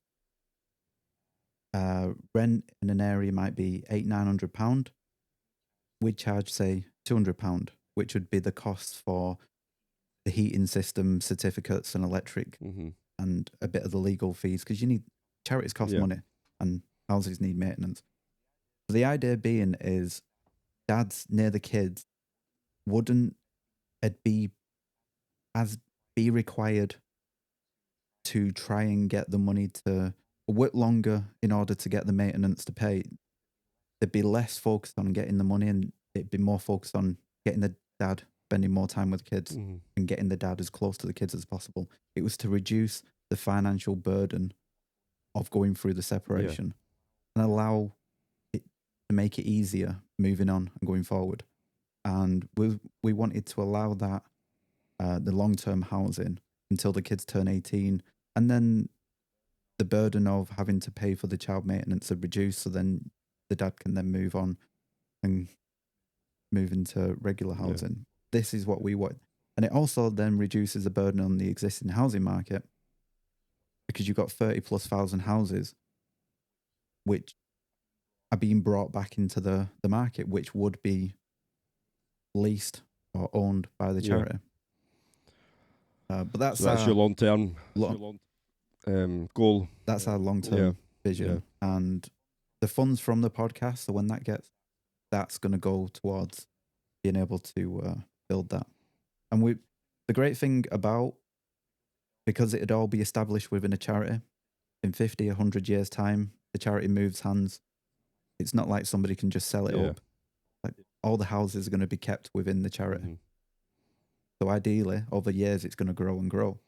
rent in an area might be £800-900, we'd charge, say, £200, which would be the cost for the heating system, certificates and electric, and a bit of the legal fees, because charities cost money and houses need maintenance. So the idea being is dads near the kids wouldn't be required to try and get the money to work longer in order to get the maintenance to pay. They'd be less focused on getting the money, and it'd be more focused on getting the dad spending more time with the kids and getting the dad as close to the kids as possible. It was to reduce the financial burden of going through the separation and allow it to make it easier moving on and going forward. And we wanted to allow that the long-term housing until the kids turn 18, and then the burden of having to pay for the child maintenance would reduce, so then the dad can then move on and move into regular housing. This is what we want. And it also then reduces the burden on the existing housing market, because you've got 30,000+ houses which are being brought back into the market, which would be leased or owned by the charity. But that's your long-term goal. That's our long-term vision. And the funds from the podcast, so when that's going to go towards being able to build that. And the great thing about, because it'd all be established within a charity, in 50, 100 years' time, the charity moves hands. It's not like somebody can just sell it up. Like, all the houses are going to be kept within the charity. So ideally, over years, it's going to grow and grow.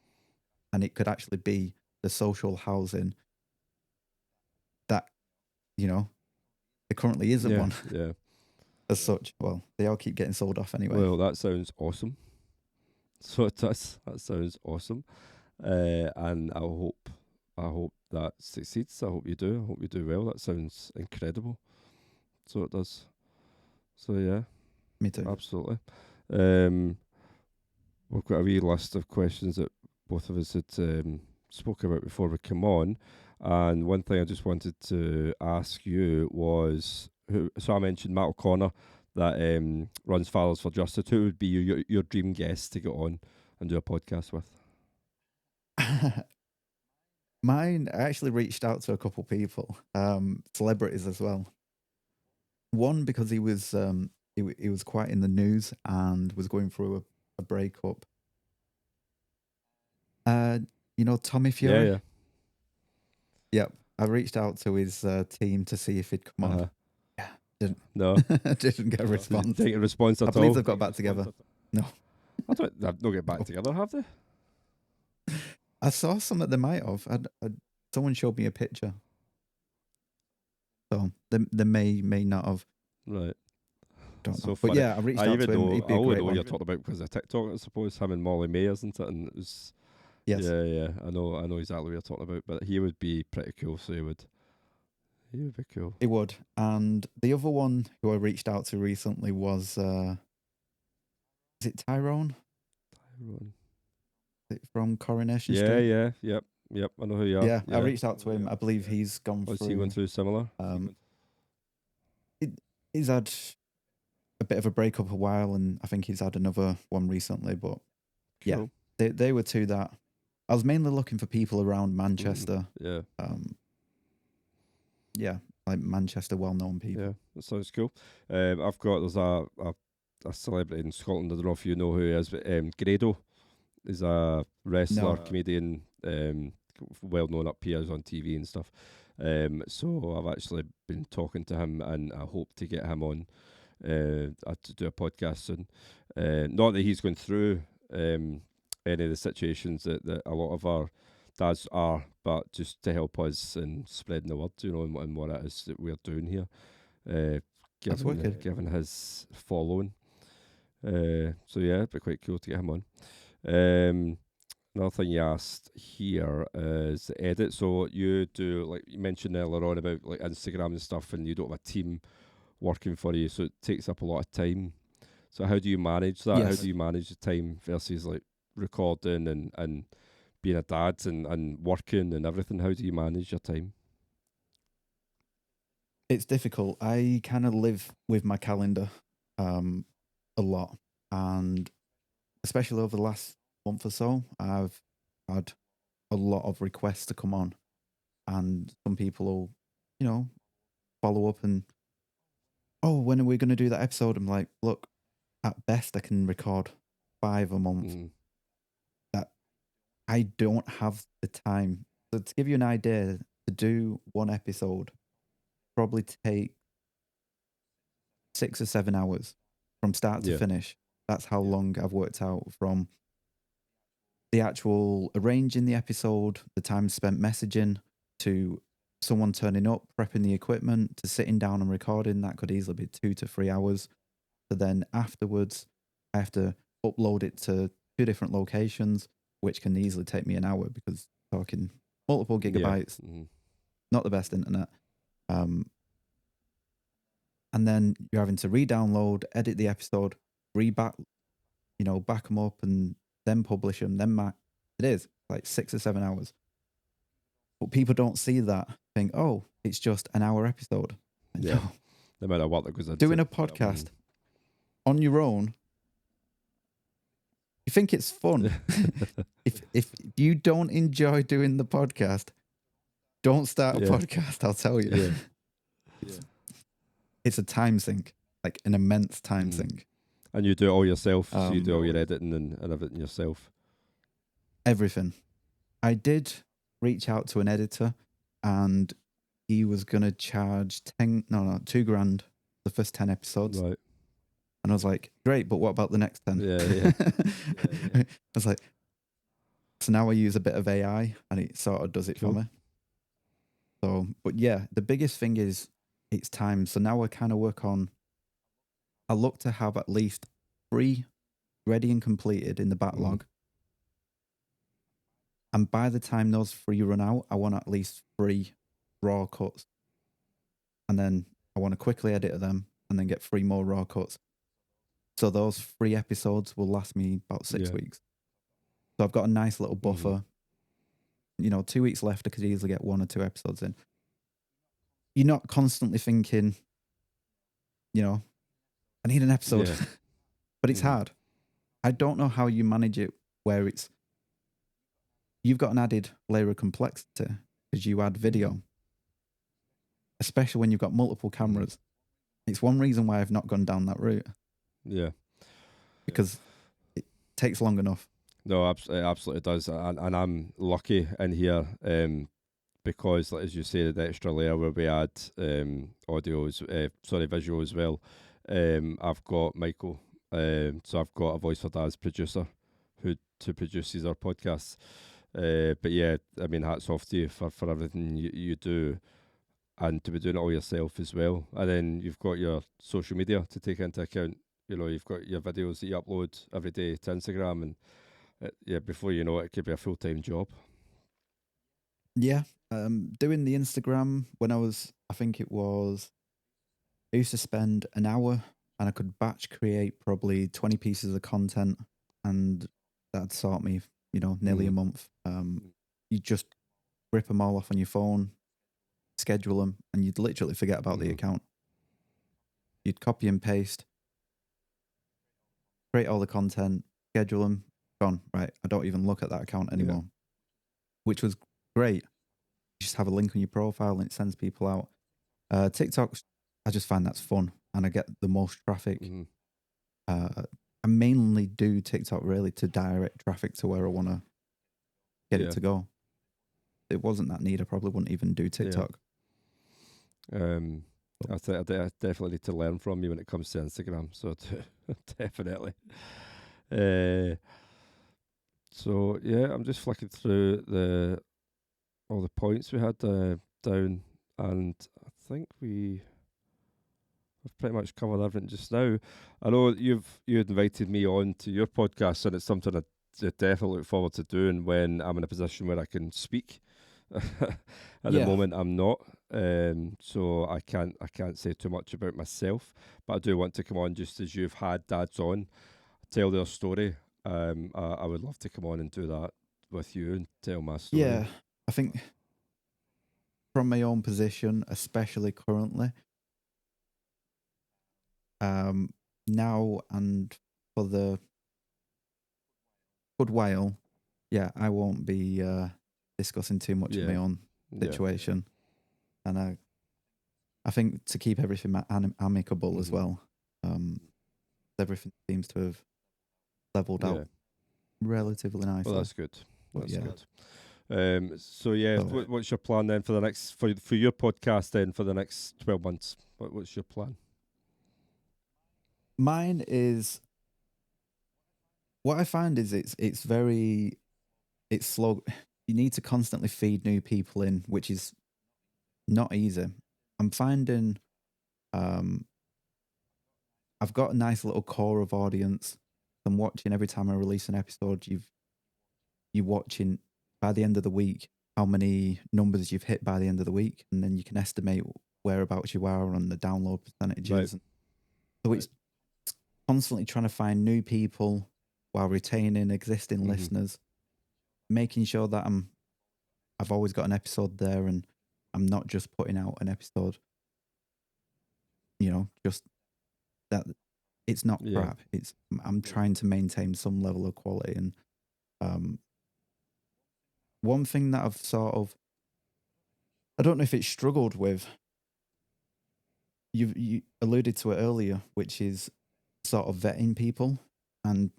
And it could actually be the social housing that, there currently isn't one. As such. Well, they all keep getting sold off anyway. Well, that sounds awesome. So it does. That sounds awesome. And I hope that succeeds. I hope you do. I hope you do well. That sounds incredible. So it does. So yeah. Me too. Absolutely. We've got a wee list of questions that both of us had spoke about before we come on. And one thing I just wanted to ask you was, so I mentioned Matt O'Connor that runs Fathers for Justice. Who would be your dream guest to get on and do a podcast with? Mine, I actually reached out to a couple people, celebrities as well. One, because he was he was quite in the news and was going through a breakup. Tommy Fury? Yeah. Yep. I reached out to his team to see if he'd come on. Yeah, didn't. No. Didn't get a response. Didn't get a response at all? I believe they've got back together. No. They've not get back together, have they? I saw some that they might have. Someone showed me a picture. So they may not have. Right. Don't know. But yeah, I reached out to him. I only know what you're talking about because of TikTok, I suppose. Him and Molly May, isn't it? And it was... Yes. Yeah. I know exactly what you're talking about. But he would be pretty cool, so he would be cool. He would. And the other one who I reached out to recently was... is it Tyrone? From Coronation Street? Yeah. Yep. I know who you are. Yeah, I reached out to him. I believe he's gone through... Was he going through similar? He's had a bit of a breakup a while, and I think he's had another one recently. But cool. Yeah, they were two that I was mainly looking for people around Manchester. Yeah. Like Manchester, well-known people. Yeah, that sounds cool. There's a celebrity in Scotland. I don't know if you know who he is, but Grado is a wrestler, comedian, well known up here, on TV and stuff. So I've actually been talking to him, and I hope to get him on to do a podcast soon. Not that he's going through any of the situations that a lot of our dads are, but just to help us in spreading the word, and what it is that we're doing here, given his following. So yeah, it'd be quite cool to get him on. Another thing you asked here is the edit. So you do, like you mentioned earlier on about like Instagram and stuff, and you don't have a team working for you, so it takes up a lot of time. So how do you manage that? Yes. How do you manage the time versus like recording and being a dad and working and everything? How do you manage your time? It's difficult. I kind of live with my calendar a lot, and especially over the last month or so, I've had a lot of requests to come on, and some people will, follow up and, oh, when are we going to do that episode? I'm like, look, at best I can record 5 a month. That I don't have the time. So to give you an idea, to do one episode probably take 6 or 7 hours from start to finish. That's how long I've worked out, from the actual arranging the episode, the time spent messaging, to someone turning up, prepping the equipment, to sitting down and recording. That could easily be 2 to 3 hours. So then afterwards, I have to upload it to 2 different locations, which can easily take me an hour, because talking multiple gigabytes, not the best internet. And then you're having to re-download, edit the episode, back them up, and then publish them. Then it is like 6 or 7 hours. But people don't see that. Think, oh, it's just an hour episode. Yeah. No matter what that goes into. Doing a podcast on your own, you think it's fun. If you don't enjoy doing the podcast, don't start a podcast, I'll tell you. Yeah. It's a time sink, like an immense time sink. And you do it all yourself, so you do all your editing and everything yourself? Everything. I did reach out to an editor, and he was going to charge $2,000 the first 10 episodes. Right. And I was like, great, but what about the next 10? Yeah. I was like, so now I use a bit of AI, and it sort of does it for me. So, but yeah, the biggest thing is it's time. So now I kind of I look to have at least 3 ready and completed in the backlog. And by the time those 3 run out, I want at least 3 raw cuts. And then I want to quickly edit them and then get 3 more raw cuts. So those 3 episodes will last me about 6 weeks. So I've got a nice little buffer. 2 weeks left, I could easily get 1 or 2 episodes in. You're not constantly thinking, I need an episode. Yeah. But it's hard. I don't know how you manage it where you've got an added layer of complexity because you add video, especially when you've got multiple cameras. It's one reason why I've not gone down that route. Yeah. Because it takes long enough. No, it absolutely does. And I'm lucky in here because, as you say, the extra layer where we add visual as well. I've got Michael. So I've got a Voice for Dad's producer who produces our podcasts. But yeah, I mean, hats off to you for everything you do, and to be doing it all yourself as well. And then you've got your social media to take into account. You've got your videos that you upload every day to Instagram, and before you know it, it could be a full-time job. Yeah, doing the Instagram I used to spend an hour, and I could batch create probably 20 pieces of content, and that'd sort me, nearly a month. You just rip them all off on your phone, schedule them, and you'd literally forget about the account. You'd copy and paste, create all the content, schedule them, gone. Right, I don't even look at that account anymore, which was great. You just have a link on your profile and it sends people out. TikTok, I just find that's fun, and I get the most traffic. I mainly do TikTok really to direct traffic to where I want to get it to go. If it wasn't that need, I probably wouldn't even do TikTok. I definitely need to learn from you when it comes to Instagram. So definitely. So yeah, I'm just flicking through all the points we had down, and I think we've pretty much covered everything just now. I know you had invited me on to your podcast, and it's something I definitely look forward to doing when I'm in a position where I can speak. At the moment, I'm not, so I can't say too much about myself. But I do want to come on just as you've had dads on, tell their story, I would love to come on and do that with you and tell my story. Yeah, I think from my own position, especially currently, now and for the good while, yeah, I won't be discussing too much of my own situation, and I think to keep everything amicable as well. Everything seems to have leveled out relatively nicely. Well, that's good. That's yeah. good. So yeah, what's your plan then for the next for your podcast then for the next 12 months? What's your plan? Mine is, what I find is it's slow. You need to constantly feed new people in, which is not easy. I'm finding I've got a nice little core of audience. I'm watching every time I release an episode. You're watching by the end of the week how many numbers you've hit by the end of the week, and then you can estimate whereabouts you are on the download percentages. Right. So it's constantly trying to find new people while retaining existing listeners, making sure that I've always got an episode there, and I'm not just putting out an episode, just that it's not crap. I'm trying to maintain some level of quality. And one thing that I've sort of, I don't know if it's struggled with, you alluded to it earlier, which is sort of vetting people, and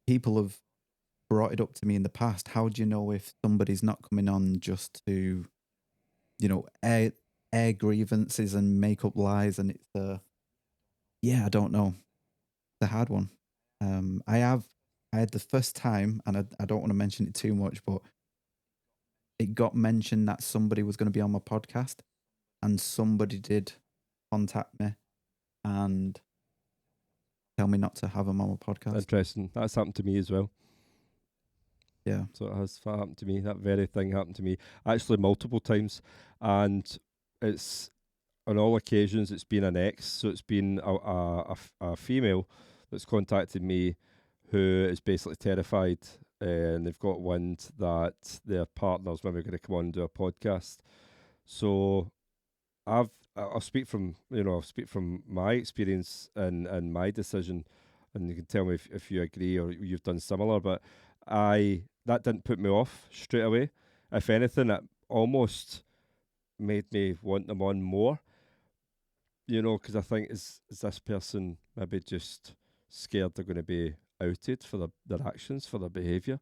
people have brought it up to me in the past. How do you know if somebody's not coming on just to, air grievances and make up lies? And it's I don't know. It's a hard one. I had the first time, and I don't want to mention it too much, but it got mentioned that somebody was going to be on my podcast, and somebody did contact me and tell me not to have them on my podcast. Interesting. That's happened to me as well. Yeah. So it has happened to me. That very thing happened to me actually multiple times, and it's on all occasions it's been an ex. So it's been a female that's contacted me who is basically terrified, and they've got wind that their partner's maybe going to come on and do a podcast. So I'll speak from my experience and my decision, and you can tell me if you agree or you've done similar. But that didn't put me off straight away. If anything, it almost made me want them on more. Because I think is this person maybe just scared they're going to be outed for their actions, for their behaviour.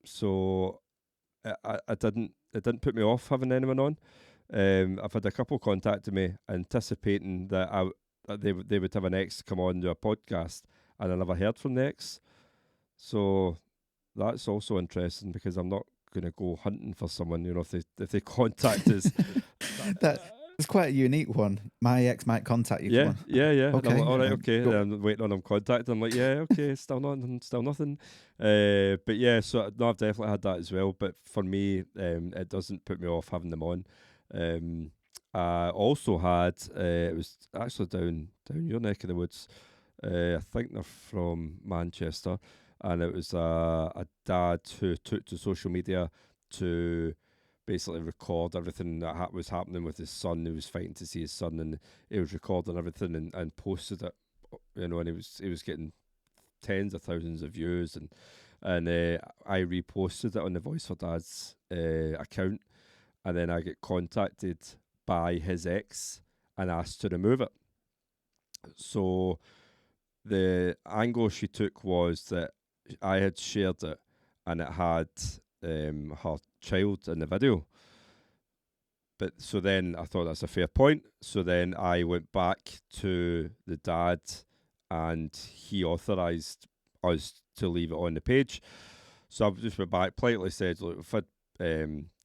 So it didn't put me off having anyone on. I've had a couple contacted me anticipating that they would have an ex come on to a podcast, and I never heard from the ex. So that's also interesting, because I'm not going to go hunting for someone. If they contact us. It's quite a unique one. My ex might contact you. Yeah. Okay. I'm like, all right, okay. And I'm waiting on them contact. I'm like, yeah, okay, still nothing. But yeah, so no, I've definitely had that as well. But for me, it doesn't put me off having them on. I also had it was actually down your neck of the woods. I think they're from Manchester, and it was a dad who took to social media to basically record everything that was happening with his son. He was fighting to see his son, and he was recording everything and posted it. And he was getting tens of thousands of views, and I reposted it on the Voice for Dad's account, and then I get contacted by his ex and asked to remove it. So the angle she took was that I had shared it, and it had her child in the video. But so then I thought that's a fair point. So then I went back to the dad, and he authorised us to leave it on the page. So I just went back, politely said, look, we've had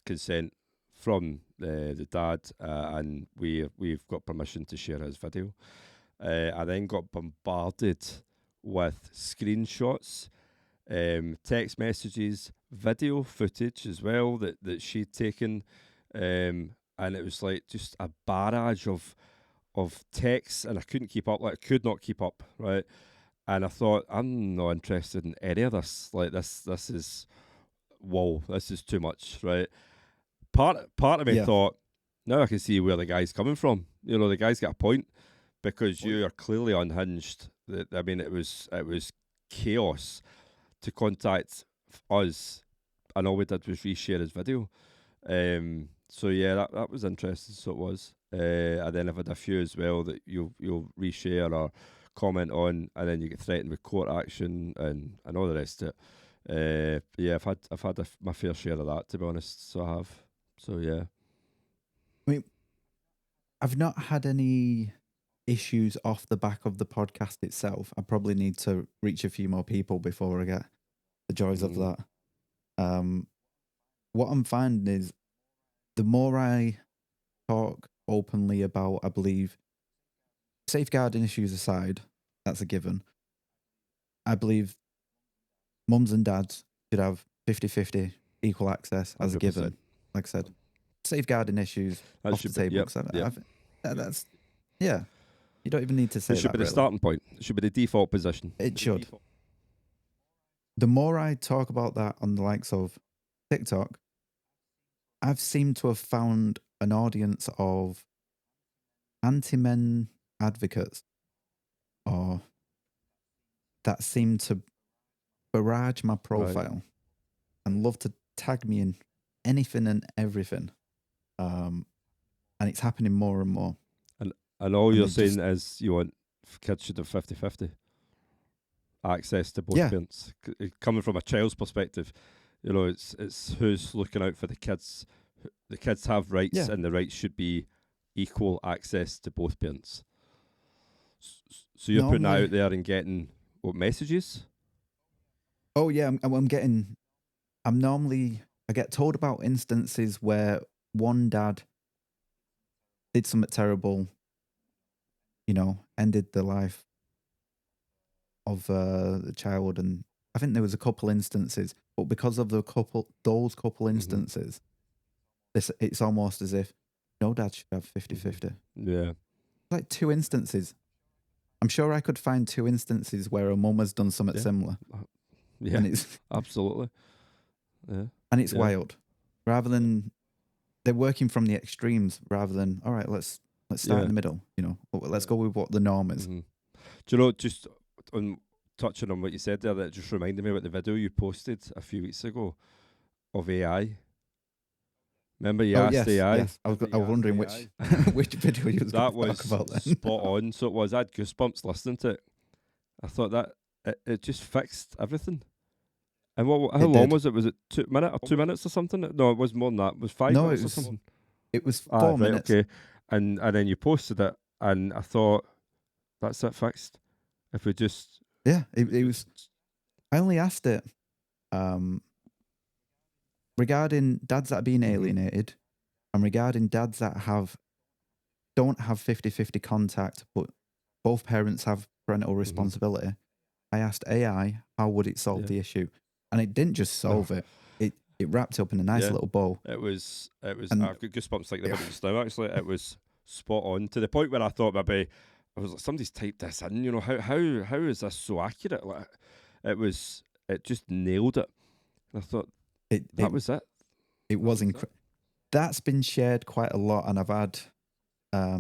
consent from the dad, and we've got permission to share his video. I then got bombarded with screenshots, text messages, video footage as well that she'd taken, and it was like just a barrage of texts, and I couldn't keep up. Like, I could not keep up, right? And I thought, I'm not interested in any of this. Like this is, whoa, this is too much, right? Part of me thought, now I can see where the guy's coming from. You know, the guy's got a point, because you are clearly unhinged. I mean, it was chaos to contact us, and all we did was reshare his video. So yeah, that was interesting. So it was, and then I've had a few as well that you'll reshare or comment on, and then you get threatened with court action and all the rest of it. Yeah, I've had my fair share of that, to be honest. So I have. So yeah. I mean, I've not had any issues off the back of the podcast itself. I probably need to reach a few more people before I get the joys of that. What I'm finding is the more I talk openly about, I believe, safeguarding issues aside, that's a given. I believe mums and dads should have 50-50 equal access as a given. Like I said, safeguarding issues off the table. That's you don't even need to say that. It should be the starting point. It should be the default position. It should. The more I talk about that on the likes of TikTok, I've seemed to have found an audience of anti-men advocates, or that seem to barrage my profile and love to tag me in anything and everything. And it's happening more and more. And all you're saying is you want kids should have 50-50 access to both parents. Coming from a child's perspective, you know, it's who's looking out for the kids. The kids have rights, and the rights should be equal access to both parents. So you're putting out there and getting what messages? Oh yeah, I get told about instances where one dad did something terrible, you know, ended the life of the child, and I think there was a couple instances, but because of those couple instances, it's almost as if no dad should have 50-50. Yeah. Like 2 instances. I'm sure I could find 2 instances where a mum has done something similar. Yeah, and it's absolutely. Yeah. And it's wild. Rather than they're working from the extremes, rather than, all right, let's start in the middle, you know. Let's go with what the norm is. Do you know, just on touching on what you said there, that just reminded me about the video you posted a few weeks ago of AI. Remember you asked AI? Yes. I was wondering which which video you was going to talk about then. Spot on. So it was. I had goosebumps listening to it. I thought that it just fixed everything. And how long was it? Was it 2 minutes or something? No, it was more than that. It was 5 minutes or something. It was 4 minutes. Okay. And then you posted it, and I thought, that's it fixed. If we just... Yeah, it was... I only asked it regarding dads that are being alienated, and regarding dads that don't have 50-50 contact, but both parents have parental responsibility. I asked AI, how would it solve the issue? And it didn't just solve it. It wrapped up in a nice little bow. It was I've got goosebumps like the video just now, actually. It was spot on, to the point where I thought maybe, I was like, somebody's typed this in, you know, how is this so accurate? Like, it just nailed it. And I thought, that was it. It was incredible. That's been shared quite a lot, and I've had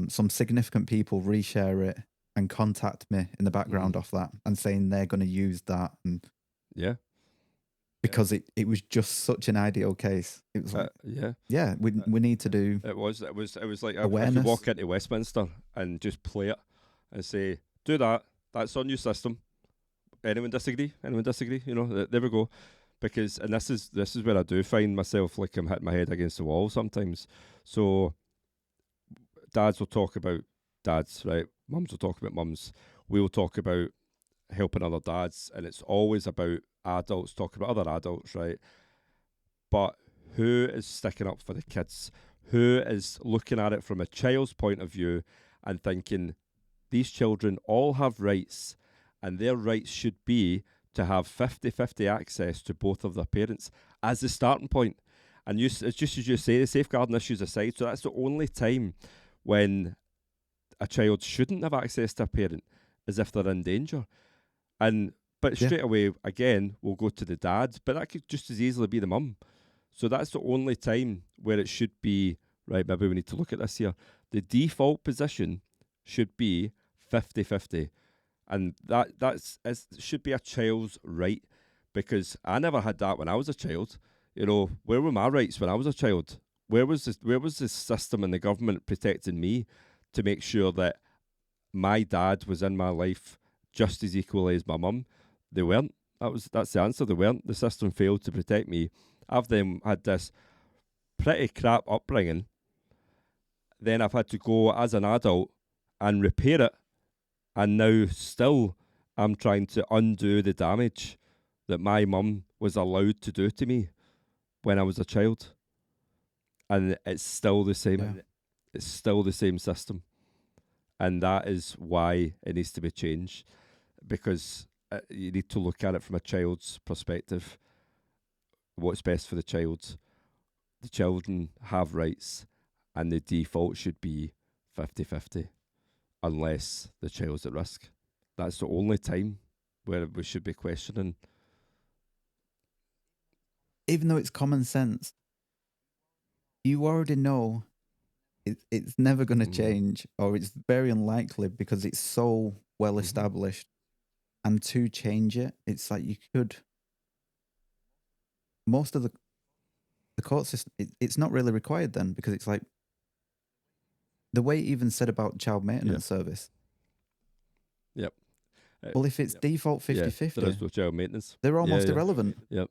some significant people reshare it and contact me in the background off that and saying they're going to use that. And because it was just such an ideal case. It was like, we need to do. It was like awareness. I could walk into Westminster and just play it and say, do that. That's on your system. Anyone disagree? You know, there we go. Because, and this is where I do find myself like I'm hitting my head against the wall sometimes. So dads will talk about dads, right? Mums will talk about mums. We'll talk about helping other dads, and it's always about adults talking about other adults, right? But who is sticking up for the kids? Who is looking at it from a child's point of view and thinking these children all have rights, and their rights should be to have 50-50 access to both of their parents as the starting point. And it's just as you say, the safeguarding issues aside, so that's the only time when a child shouldn't have access to a parent, is if they're in danger. But straight away, again, we'll go to the dad, but that could just as easily be the mum. So that's the only time where it should be, right, maybe we need to look at this here. The default position should be 50-50. And that's should be a child's right, because I never had that when I was a child. You know, where were my rights when I was a child? Where was the system and the government protecting me to make sure that my dad was in my life just as equally as my mum? They weren't. That's the answer. They weren't. The system failed to protect me. I've then had this pretty crap upbringing. Then I've had to go as an adult and repair it. And now still I'm trying to undo the damage that my mum was allowed to do to me when I was a child. And it's still the same. Yeah. It's still the same system. And that is why it needs to be changed. Because you need to look at it from a child's perspective. What's best for the child? The children have rights, and the default should be 50-50, unless the child's at risk. That's the only time where we should be questioning. Even though it's common sense, you already know it's never going to change, or it's very unlikely because it's so well established. And to change it, it's like you could. Most of the court system, it's not really required then, because it's like the way it even said about child maintenance service. Yep. Well, if it's default 50-50, there is no child maintenance. They're almost irrelevant. Yep.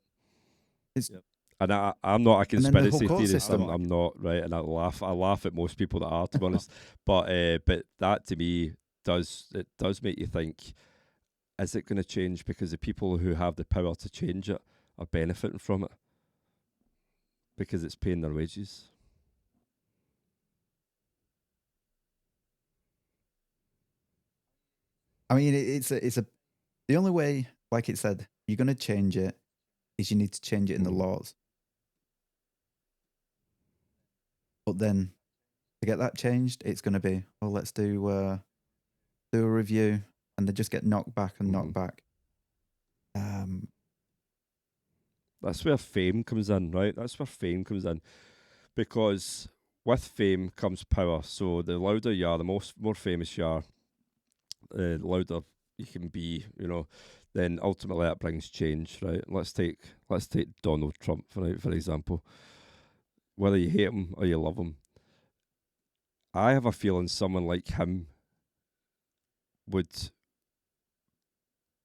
It's, And I'm not a conspiracy theorist. I'm not, right? And I laugh at most people that are, to be honest. But that to me does make you think: is it going to change because the people who have the power to change it are benefiting from it because it's paying their wages? I mean, it's the only way, like it said, you're going to change it is you need to change it in the laws. But then to get that changed, it's going to be, let's do a review, and they just get knocked back and knocked back. That's where fame comes in, right? That's where fame comes in, because with fame comes power. So the louder you are, the more famous you are, the louder you can be, you know. Then ultimately that brings change, right? Let's take Donald Trump for example. Whether you hate him or you love him, I have a feeling someone like him would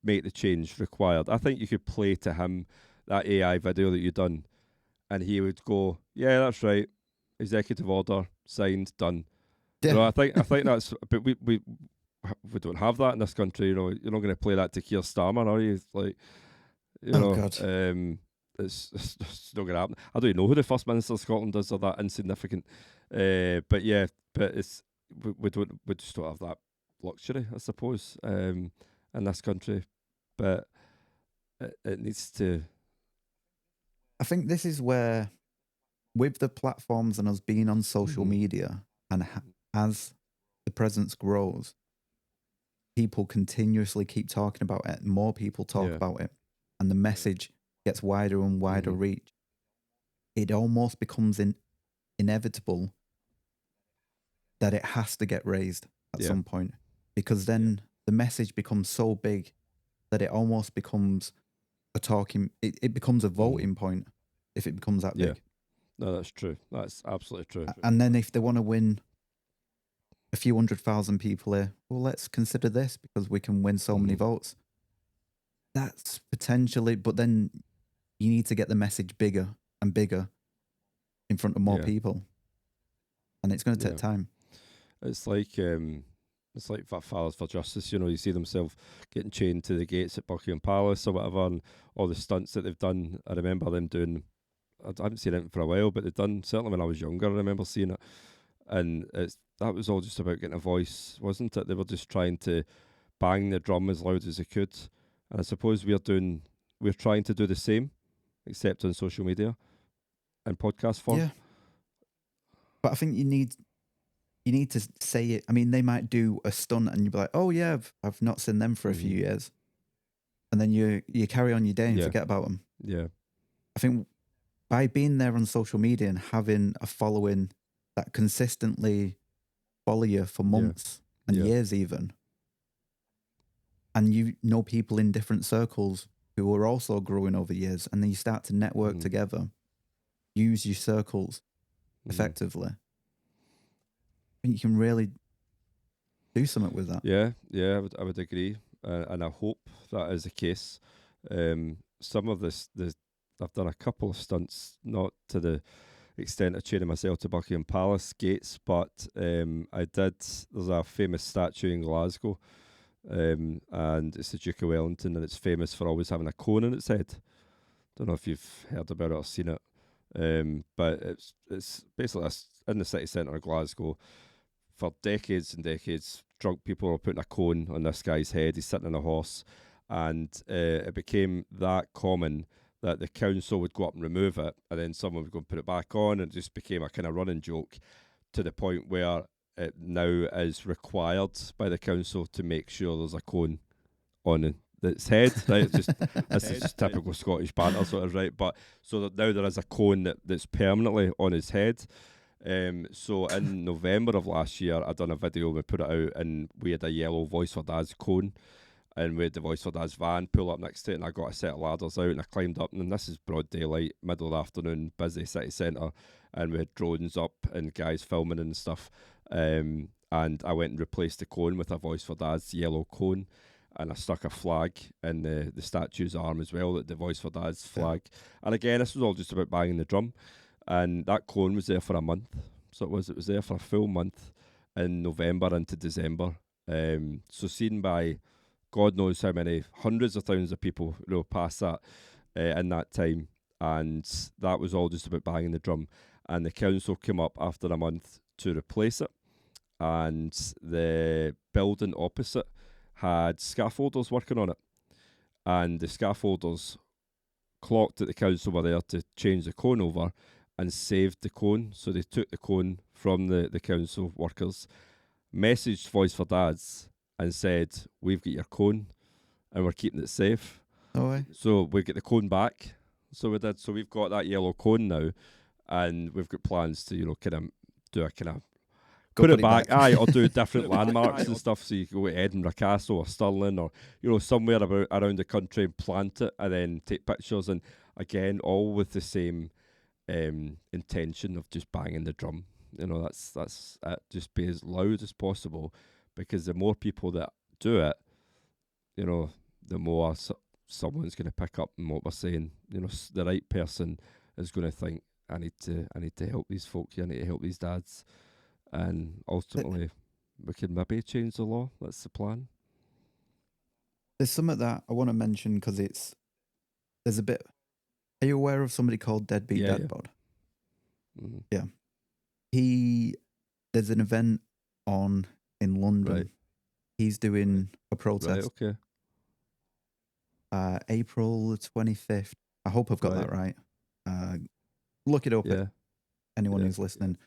make the change required. I think you could play to him that AI video that you've done, and he would go, "Yeah, that's right. Executive order signed, done." Yeah. You know, I think that's. But we don't have that in this country. You know, you're not going to play that to Keir Starmer, are you? Like, you know, God. It's not going to happen. I don't even know who the First Minister of Scotland is, or that insignificant. But it's we just don't have that luxury, I suppose, in this country. But it needs to. I think this is where, with the platforms and us being on social media, and as the presence grows, people continuously keep talking about it. More people talk about it, and the message gets wider and wider reach. It almost becomes inevitable that it has to get raised at some point, because then the message becomes so big that it almost becomes a talking. It becomes a voting point if it becomes that big. No, that's true. That's absolutely true. And then if they want to win a few 100,000 people here, well, let's consider this because we can win so many votes. That's potentially, but then you need to get the message bigger and bigger in front of more people, and it's going to take time. It's like Fathers for Justice. You know, you see themselves getting chained to the gates at Buckingham Palace or whatever, and all the stunts that they've done. I remember them doing. I haven't seen it for a while, but they've done, certainly when I was younger, I remember seeing it, and that was all just about getting a voice, wasn't it? They were just trying to bang the drum as loud as they could, and I suppose we're trying to do the same, except on social media and podcast form. Yeah, but I think you need to say it. I mean, they might do a stunt, and you'd be like, "Oh yeah, I've not seen them for a few years," and then you carry on your day and Yeah. forget about them. Yeah. I think by being there on social media and having a following that consistently follow you for months and years even, and you know people in different circles who are also growing over years, and then you start to network together, use your circles effectively. I think you can really do something with that. Yeah, I would agree, and I hope that is the case. Some of this, I've done a couple of stunts, not to the extent of chaining myself to Buckingham Palace gates, but I did. There's a famous statue in Glasgow, and it's the Duke of Wellington, and it's famous for always having a cone in its head. Don't know if you've heard about it or seen it, but it's basically in the city centre of Glasgow. For decades and decades, drunk people were putting a cone on this guy's head. He's sitting on a horse, and it became that common that the council would go up and remove it, and then someone would go and put it back on, and it just became a kind of running joke to the point where it now is required by the council to make sure there's a cone on its head. Right? It's just this is just typical Scottish banter, sort of, right? But so that now there is a cone that's permanently on his head. So in November of last year, I done a video, we put it out, and we had a yellow Voice for Dad's cone, and we had the Voice for Dad's van pull up next to it, and I got a set of ladders out, and I climbed up, and this is broad daylight, middle of the afternoon, busy city centre, and we had drones up and guys filming and stuff, and I went and replaced the cone with a Voice for Dad's yellow cone, and I stuck a flag in the statue's arm as well, the Voice for Dad's flag, and again, this was all just about banging the drum. And that cone was there for a month. So it was there for a full month in November into December. So seen by God knows how many hundreds of thousands of people past that in that time. And that was all just about banging the drum. And the council came up after a month to replace it. And the building opposite had scaffolders working on it. And the scaffolders clocked that the council were there to change the cone over and saved the cone. So they took the cone from the council workers, messaged Voice for Dads and said, we've got your cone and we're keeping it safe. No way. So we get the cone back. So we did. So we've got that yellow cone now, and we've got plans to, kind of do a kind of put it back. Aye, or do different landmarks and stuff. So you can go to Edinburgh Castle or Stirling or, somewhere around the country and plant it and then take pictures. And again, all with the same intention of just banging the drum. That's it. Just be as loud as possible, because the more people that do it, the more someone's going to pick up on what we're saying. The right person is going to think, I need to help these folk. I need to help these dads, and ultimately we can maybe change the law. That's the plan. There's something that I want to mention because there's a bit. Are you aware of somebody called Deadbeat Deadbod? Yeah. There's an event on in London. Right. He's doing a protest. Right, okay. April the 25th. I hope I've got that right. Look it up. Yeah. Anyone who's listening.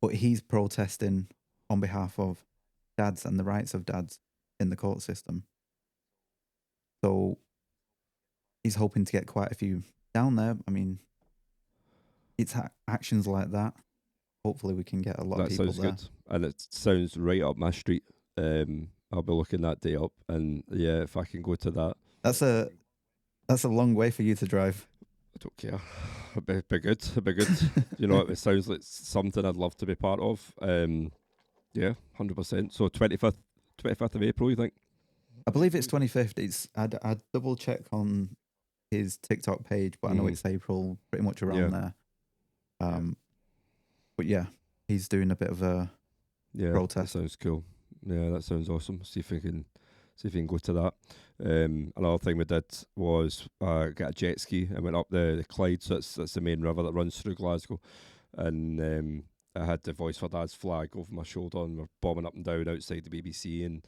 But he's protesting on behalf of dads and the rights of dads in the court system. So he's hoping to get quite a few down there. I mean, it's actions like that. Hopefully we can get a lot of people there. That sounds good. And it sounds right up my street. I'll be looking that day up. And yeah, if I can go to that. That's a long way for you to drive. I don't care. It'd be good. It sounds like something I'd love to be part of. 100%. So 25th of April, you think? I believe it's 25th. I'd double check on his TikTok page, but I know it's April, pretty much around there. But yeah, he's doing a bit of a protest. That sounds cool. Yeah, that sounds awesome. See if we can go to that. Another thing we did was get a jet ski and went up the Clyde. So that's the main river that runs through Glasgow, and I had the Voice for Dad's flag over my shoulder, and we're bombing up and down outside the BBC and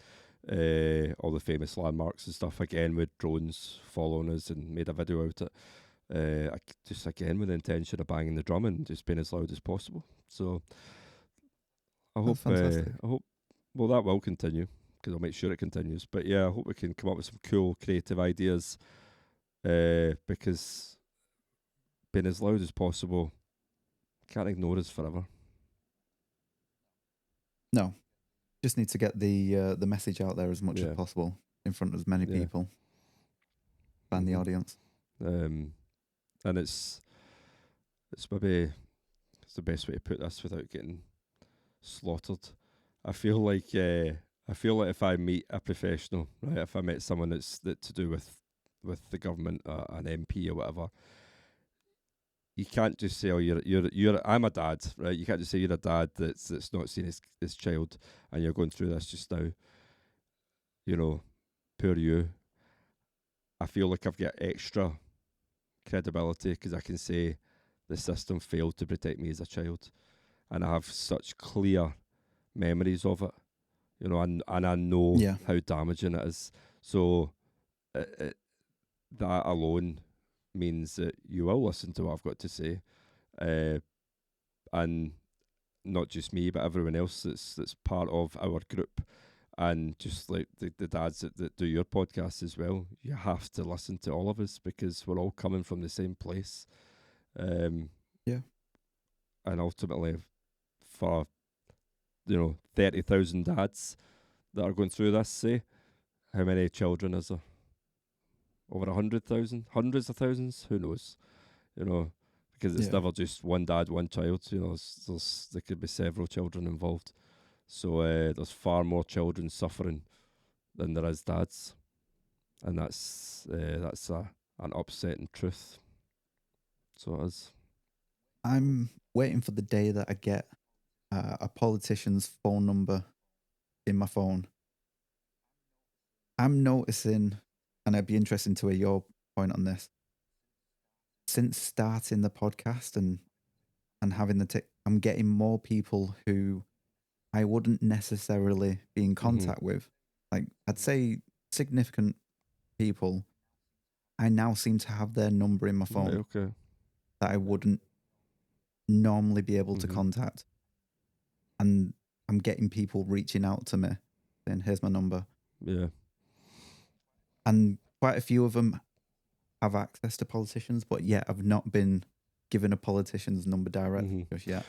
all the famous landmarks and stuff, again with drones following us, and made a video out of it. Just again with the intention of banging the drum and just being as loud as possible. So I hope that will continue, because I'll make sure it continues. But yeah, I hope we can come up with some cool, creative ideas, because being as loud as possible, can't ignore us forever. No, just need to get the message out there as much as possible in front of as many people. Find the audience. And it's maybe it's the best way to put this without getting slaughtered. I feel like if I meet a professional, right, if I met someone that's to do with the government, an MP or whatever, you can't just say, oh, you're I'm a dad, right? You can't just say you're a dad that's not seen his child and you're going through this just now. You know, poor you. I feel like I've got extra credibility because I can say the system failed to protect me as a child, and I have such clear memories of it, you know, and I know how damaging it is. So that alone means that you will listen to what I've got to say, and not just me, but everyone else that's part of our group. And just like the dads that do your podcast as well, you have to listen to all of us because we're all coming from the same place. And ultimately, for 30,000 dads that are going through this, say, how many children is there? Over 100,000, hundreds of thousands, who knows? You know, because it's never just one dad, one child. You know, there could be several children involved. So there's far more children suffering than there is dads, and that's an upsetting truth. So it is. I'm waiting for the day that I get a politician's phone number in my phone. I'm noticing, and I'd be interested to hear your point on this. Since starting the podcast and having I'm getting more people who I wouldn't necessarily be in contact with. Like, I'd say significant people, I now seem to have their number in my phone that I wouldn't normally be able to contact. And I'm getting people reaching out to me saying, here's my number. Yeah. And quite a few of them have access to politicians, but yet I've not been given a politician's number direct just yet.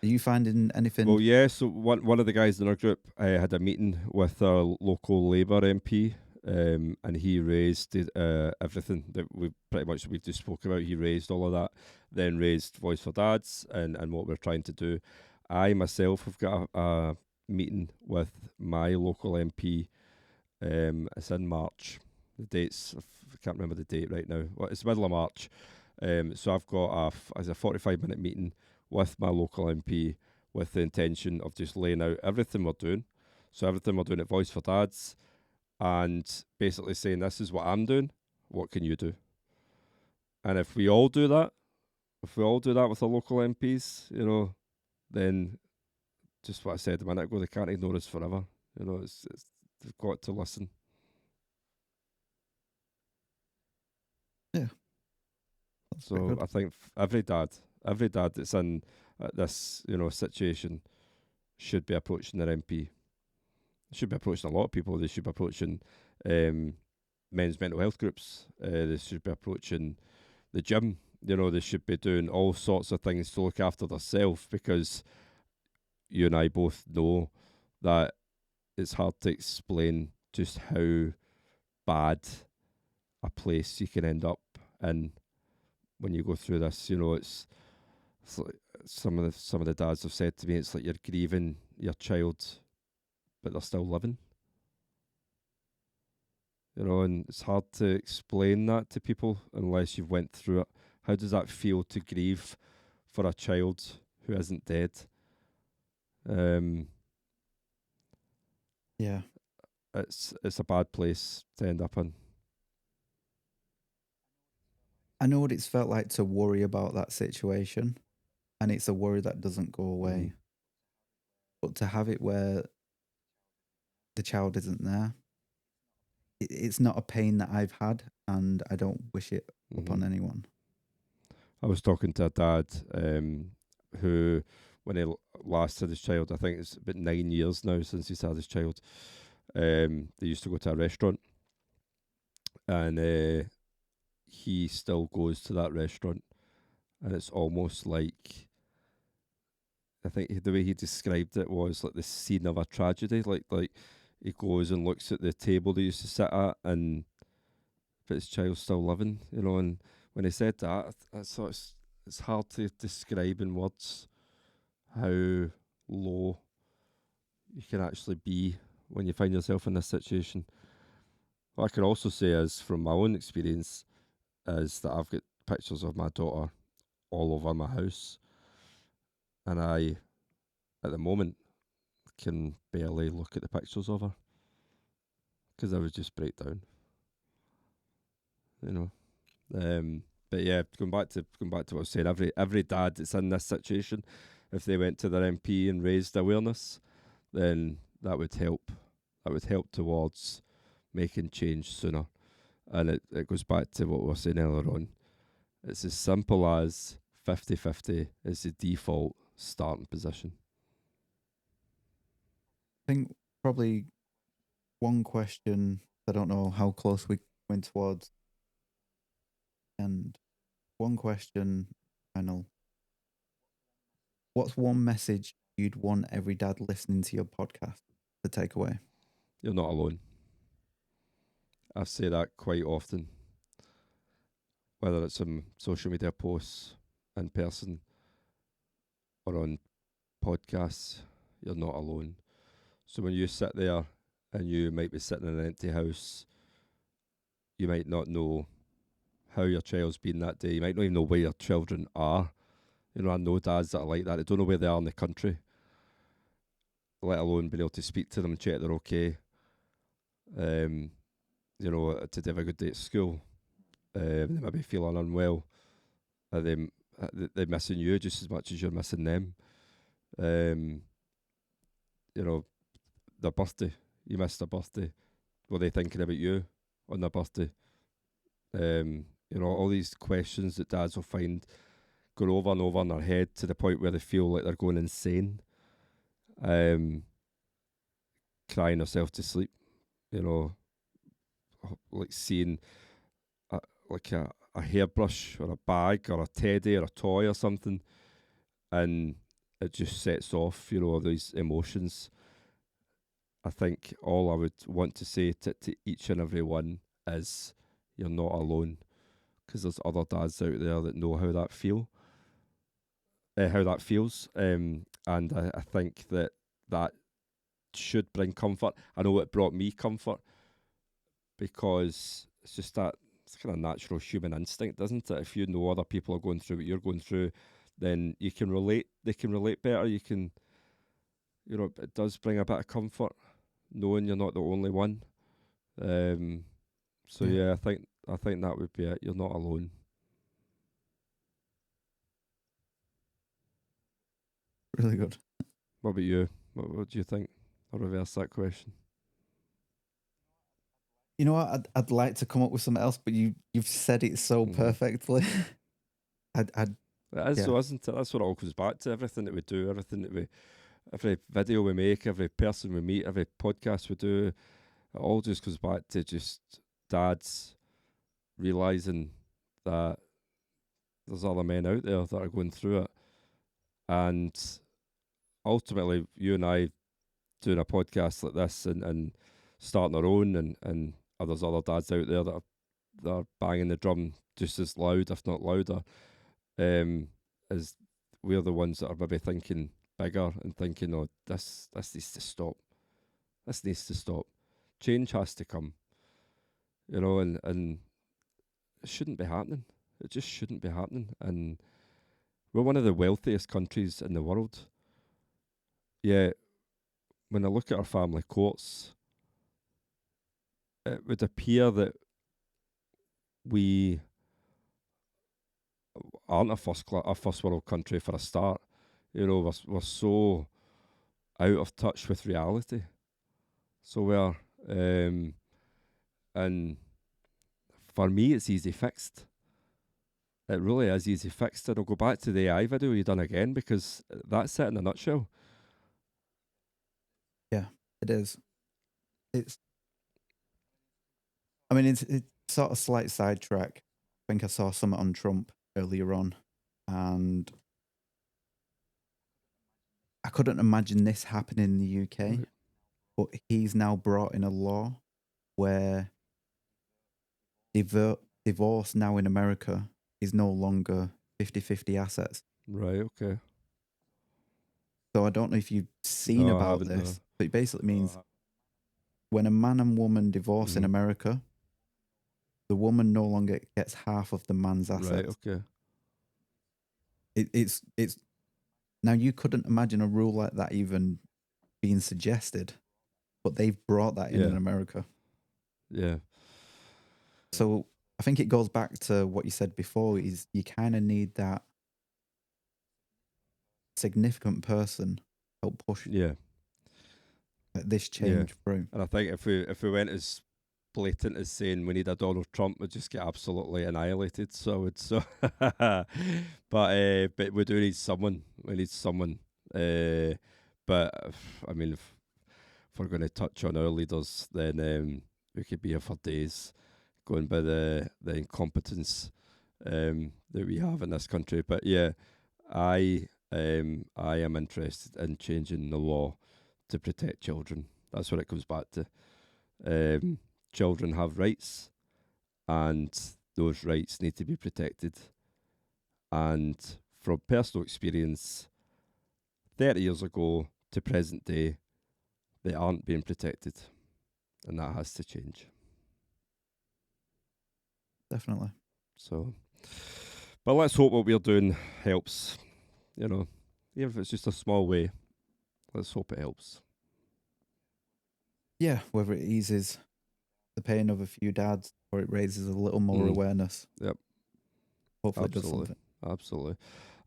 Are you finding anything? Well, yeah. So one of the guys in our group had a meeting with our local Labour MP, and he raised everything that we just spoke about. He raised all of that, then raised Voice for Dads and what we're trying to do. I myself have got a meeting with my local MP. It's in March. The dates, I can't remember the date right now. Well, it's middle of March. So I've got a 45-minute meeting with my local MP with the intention of just laying out everything we're doing. So everything we're doing at Voice for Dads, and basically saying, this is what I'm doing, what can you do? And if we all do that with our local MPs, you know, then just what I said a minute ago, they can't ignore us forever. You know, they've got to listen. Yeah. So I think every dad that's in this, you know, situation should be approaching their MP. Should be approaching a lot of people. They should be approaching men's mental health groups. They should be approaching the gym. You know, they should be doing all sorts of things to look after themselves, because you and I both know that it's hard to explain just how bad a place you can end up in when you go through this. You know, it's like some of the dads have said to me, it's like you're grieving your child, but they're still living. You know, and it's hard to explain that to people unless you've went through it. How does that feel to grieve for a child who isn't dead? Yeah, it's a bad place to end up in. I know what it's felt like to worry about that situation, and it's a worry that doesn't go away. But to have it where the child isn't there, it's not a pain that I've had, and I don't wish it upon anyone. I was talking to a dad who, when he last had his child, I think it's about 9 years now since he's had his child, They used to go to a restaurant, and he still goes to that restaurant, and it's almost like, I think the way he described it was like the scene of a tragedy. Like he goes and looks at the table they used to sit at, and if his child's still living, you know. And when he said that, I thought it's hard to describe in words how low you can actually be when you find yourself in this situation. What I can also say is, from my own experience, is that I've got pictures of my daughter all over my house, and I, at the moment, can barely look at the pictures of her because I would just break down, you know. But yeah, going back to what I was saying, every dad that's in this situation, if they went to their MP and raised awareness, then that would help. That would help towards making change sooner. And it goes back to what we were saying earlier on. It's as simple as 50-50 is the default starting position. I think probably one question, I don't know how close we went towards, and one question, final. What's one message you'd want every dad listening to your podcast to take away? You're not alone. I say that quite often, whether it's on social media posts, in person, or on podcasts. You're not alone. So when you sit there and you might be sitting in an empty house, you might not know how your child's been that day. You might not even know where your children are. You know, I know dads that are like that. They don't know where they are in the country, let alone being able to speak to them and check they're okay. You know, did they have a good day at school? They maybe feeling unwell. Are they're missing you just as much as you're missing them. You know, their birthday. You missed their birthday. Were they thinking about you on their birthday? You know, all these questions that dads will find go over and over in their head to the point where they feel like they're going insane. Crying herself to sleep, you know, like seeing a hairbrush or a bag or a teddy or a toy or something, and it just sets off, you know, these emotions. I think all I would want to say to each and every one is, you're not alone, because there's other dads out there that know how that feels. And I think that should bring comfort. I know it brought me comfort, because it's just that it's kind of natural human instinct, isn't it? If you know other people are going through what you're going through, then you can relate. They can relate better. You can, you know, it does bring a bit of comfort knowing you're not the only one. So yeah, I think that would be it. You're not alone. Really good. What about you? What do you think? I'll reverse that question. You know what? I'd like to come up with something else, but you've said it so perfectly. It is, so, isn't it? That's what it all comes back to. Everything that we do, every video we make, every person we meet, every podcast we do, it all just goes back to just dads realising that there's other men out there that are going through it. And ultimately, you and I doing a podcast like this and starting our own, and there's other dads out there that are banging the drum just as loud, if not louder, as we're the ones that are maybe thinking bigger and thinking, oh, this needs to stop. This needs to stop. Change has to come. You know, and it shouldn't be happening. It just shouldn't be happening. And we're one of the wealthiest countries in the world. Yeah, when I look at our family courts, it would appear that we aren't a first world country for a start. You know, we're so out of touch with reality. So we're, and for me, it's easy fixed. It really is easy fixed. And I'll go back to the AI video you done again, because that's it in a nutshell. Yeah, it is. it's. I mean, it's sort of slight sidetrack. I think I saw something on Trump earlier on, and I couldn't imagine this happening in the UK. Right. But he's now brought in a law where divorce now in America is no longer 50-50 assets. Right, okay. So I don't know if you've seen No, I about haven't, no. this, but it basically means when a man and woman divorce in Mhm. America, the woman no longer gets half of the man's assets. Right, okay. It's now you couldn't imagine a rule like that even being suggested, but they've brought that in Yeah. America. Yeah. So I think it goes back to what you said before, is you kind of need that significant person to help push Yeah. this change through. And I think if we went as blatant as saying we need a Donald Trump, we'd just get absolutely annihilated. So it's so, but we do need someone. We need someone. But I mean, if we're going to touch on our leaders, then we could be here for days, going by the incompetence that we have in this country. But yeah, I am interested in changing the law to protect children. That's what it comes back to. Children have rights, and those rights need to be protected. And from personal experience, 30 years ago to present day, they aren't being protected, and that has to change. Definitely. So, but let's hope what we're doing helps. You know, even if it's just a small way, let's hope it helps. Yeah, whether it eases the pain of a few dads or it raises a little more awareness. Yep. Hopefully it does something. Absolutely.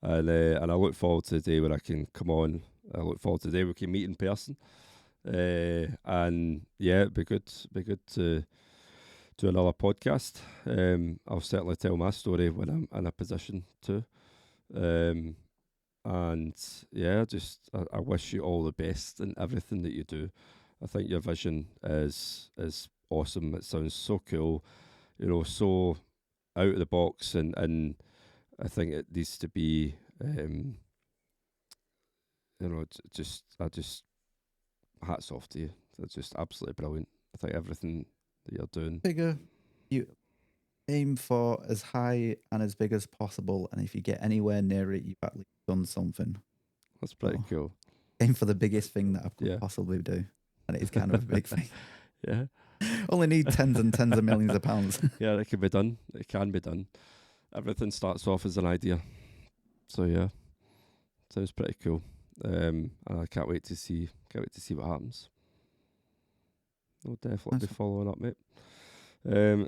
And I look forward to the day where I can come on. I look forward to the day we can meet in person. And yeah, it'd be good to do another podcast. I'll certainly tell my story when I'm in a position to. And yeah, I wish you all the best in everything that you do. I think your vision is awesome. It sounds so cool, so out of the box, and I think it needs to be, I just hats off to you. It's just absolutely brilliant. I think everything that you're doing. Bigger, you aim for as high and as big as possible, and if you get anywhere near it, you've at least done something. That's pretty cool. Aim for the biggest thing that I could possibly do, and it is kind of a big thing. Yeah. Only need tens and tens of millions of pounds. Yeah, it can be done. It can be done. Everything starts off as an idea. So yeah, sounds pretty cool. And I can't wait to see what happens. I'll definitely be following up, mate.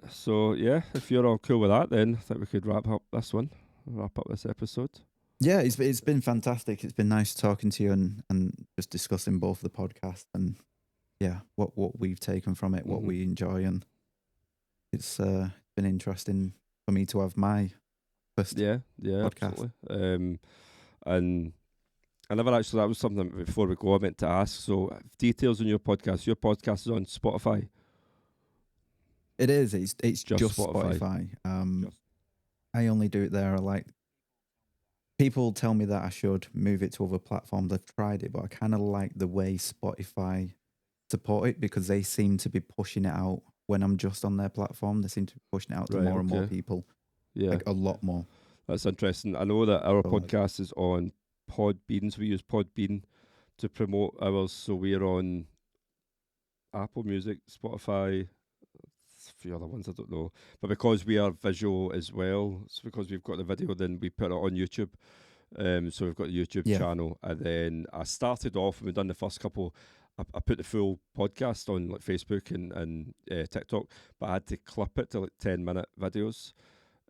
So yeah, if you're all cool with that, then I think we could wrap up this episode. Yeah, it's been fantastic. It's been nice talking to you and just discussing both the podcast and yeah, what we've taken from it, what we enjoy, and it's been interesting for me to have my first podcast. Absolutely. And I never actually, that was something before we go I meant to ask. So details on your podcast. Your podcast is on Spotify. It is. It's just Spotify. I only do it there. People tell me that I should move it to other platforms. I've tried it, but I kind of like the way Spotify support it because they seem to be pushing it out when I'm just on their platform. They seem to be pushing it out to more and more people. Yeah. Like a lot more. That's interesting. I know that our podcast is on Podbean, so we use Podbean to promote ours. So we're on Apple Music, Spotify, a few other ones I don't know. But because we are visual as well, it's because we've got the video, then we put it on YouTube. So we've got the YouTube channel, and then I started off when we've done the first couple. I put the full podcast on like Facebook and TikTok, but I had to clip it to like 10-minute videos.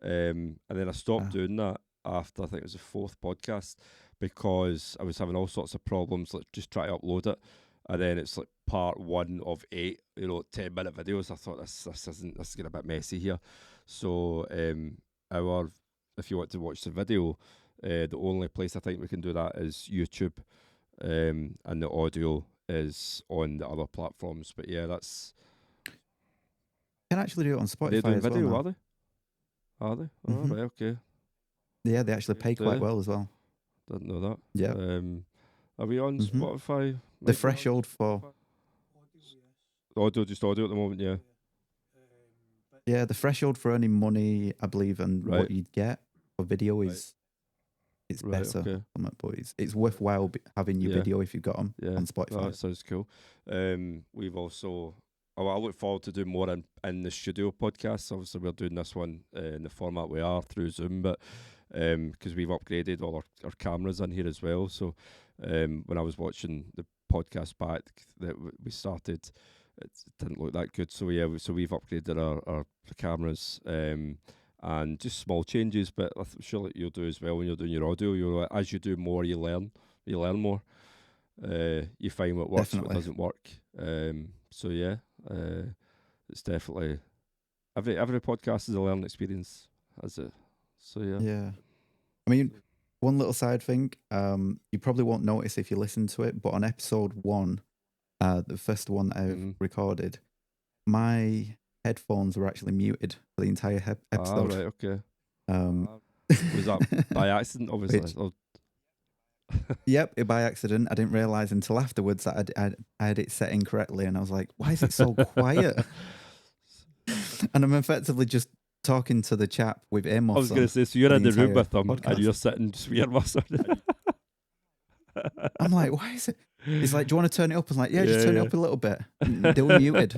And then I stopped doing that after I think it was the fourth podcast because I was having all sorts of problems, like just try to upload it. And then it's like part 1 of 8, 10-minute videos. I thought this is getting a bit messy here. So if you want to watch the video, the only place I think we can do that is YouTube, and the audio is on the other platforms. But yeah, that's. You can actually do it on Spotify They're doing as video, well now. are they? Are they? Oh, Mhm. right, okay. Yeah, they actually pay Do quite they? well as well. Didn't know that. Yeah. Are we on Mhm. Spotify? The threshold for Audio, just audio at the moment, yeah. the threshold for earning money, I believe, and Right. what you'd get for video is it's Right, better. okay. But it's worthwhile having your Yeah. video if you've got them Yeah. on Spotify. Oh, that sounds cool. We've also. Oh, I look forward to doing more in the studio podcasts. Obviously, we're doing this one in the format we are through Zoom, but because we've upgraded all our cameras in here as well. So when I was watching the podcast back that we started, it didn't look that good. So yeah, so we've upgraded our cameras and just small changes. But I'm sure that you'll do as well when you're doing your audio. As you do more, you learn more. You find what works, Definitely. what doesn't work. So yeah, it's definitely every podcast is a learning experience, has it? So yeah. Yeah. I mean, one little side thing, you probably won't notice if you listen to it, but on episode 1, the first one that I've recorded, my headphones were actually muted for the entire episode. Ah, right, okay. Was that by accident, obviously? Yep, by accident. I didn't realise until afterwards that I had it set incorrectly, and I was like, why is it so quiet? And I'm effectively just talking to the chap with earmuffs on. I was going to say, so you're in the room with them and you're sitting just with earmuffs on. I'm like, why is it? He's like, do you want to turn it up? I was like, yeah, just turn it up a little bit. They were muted.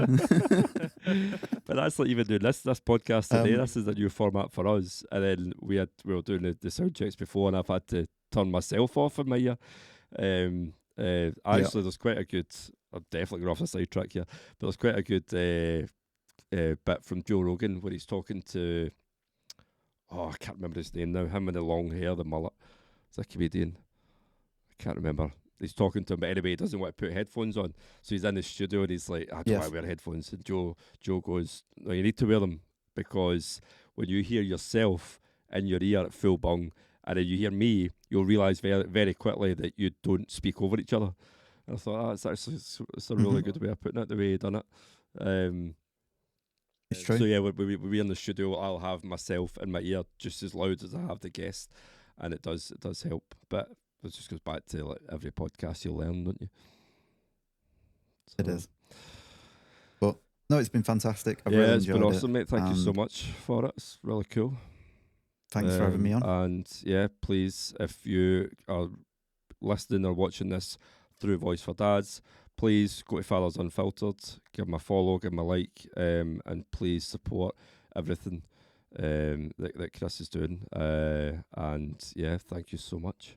But that's like even doing this podcast today. This is a new format for us. And then we were doing the sound checks before, and I've had to turn myself off in my ear. Actually, there's quite a good. I'm definitely going off the sidetrack here, but there's quite a good bit from Joe Rogan where he's talking to. Oh, I can't remember his name now. Him with the long hair, the mullet. It's a comedian. I can't remember. He's talking to him, but anyway, he doesn't want to put headphones on. So he's in the studio and he's like, I don't want to wear headphones. And Joe goes, no, you need to wear them because when you hear yourself in your ear at full bung and then you hear me, you'll realise very, very quickly that you don't speak over each other. And I thought, it's actually it's a really good way of putting it, the way he done it. It's true. So yeah, we're in the studio. I'll have myself in my ear just as loud as I have the guest, and it does help. But it just goes back to like every podcast you learn, don't you? So. It is. But no, it's been fantastic. I've really enjoyed been awesome, mate. Thank you so and much for it. It's really cool. Thanks for having me on. And yeah, please, if you are listening or watching this through Voice for Dads, please go to Fathers Unfiltered, give them a follow, give them a like, and please support everything that Chris is doing. And yeah, thank you so much.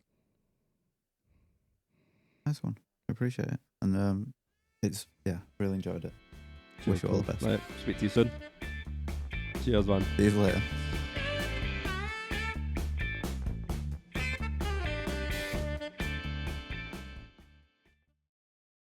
Nice one. I appreciate it. And it's, really enjoyed it. Wish you all the best. Right, speak to you soon. Cheers, man. See you later.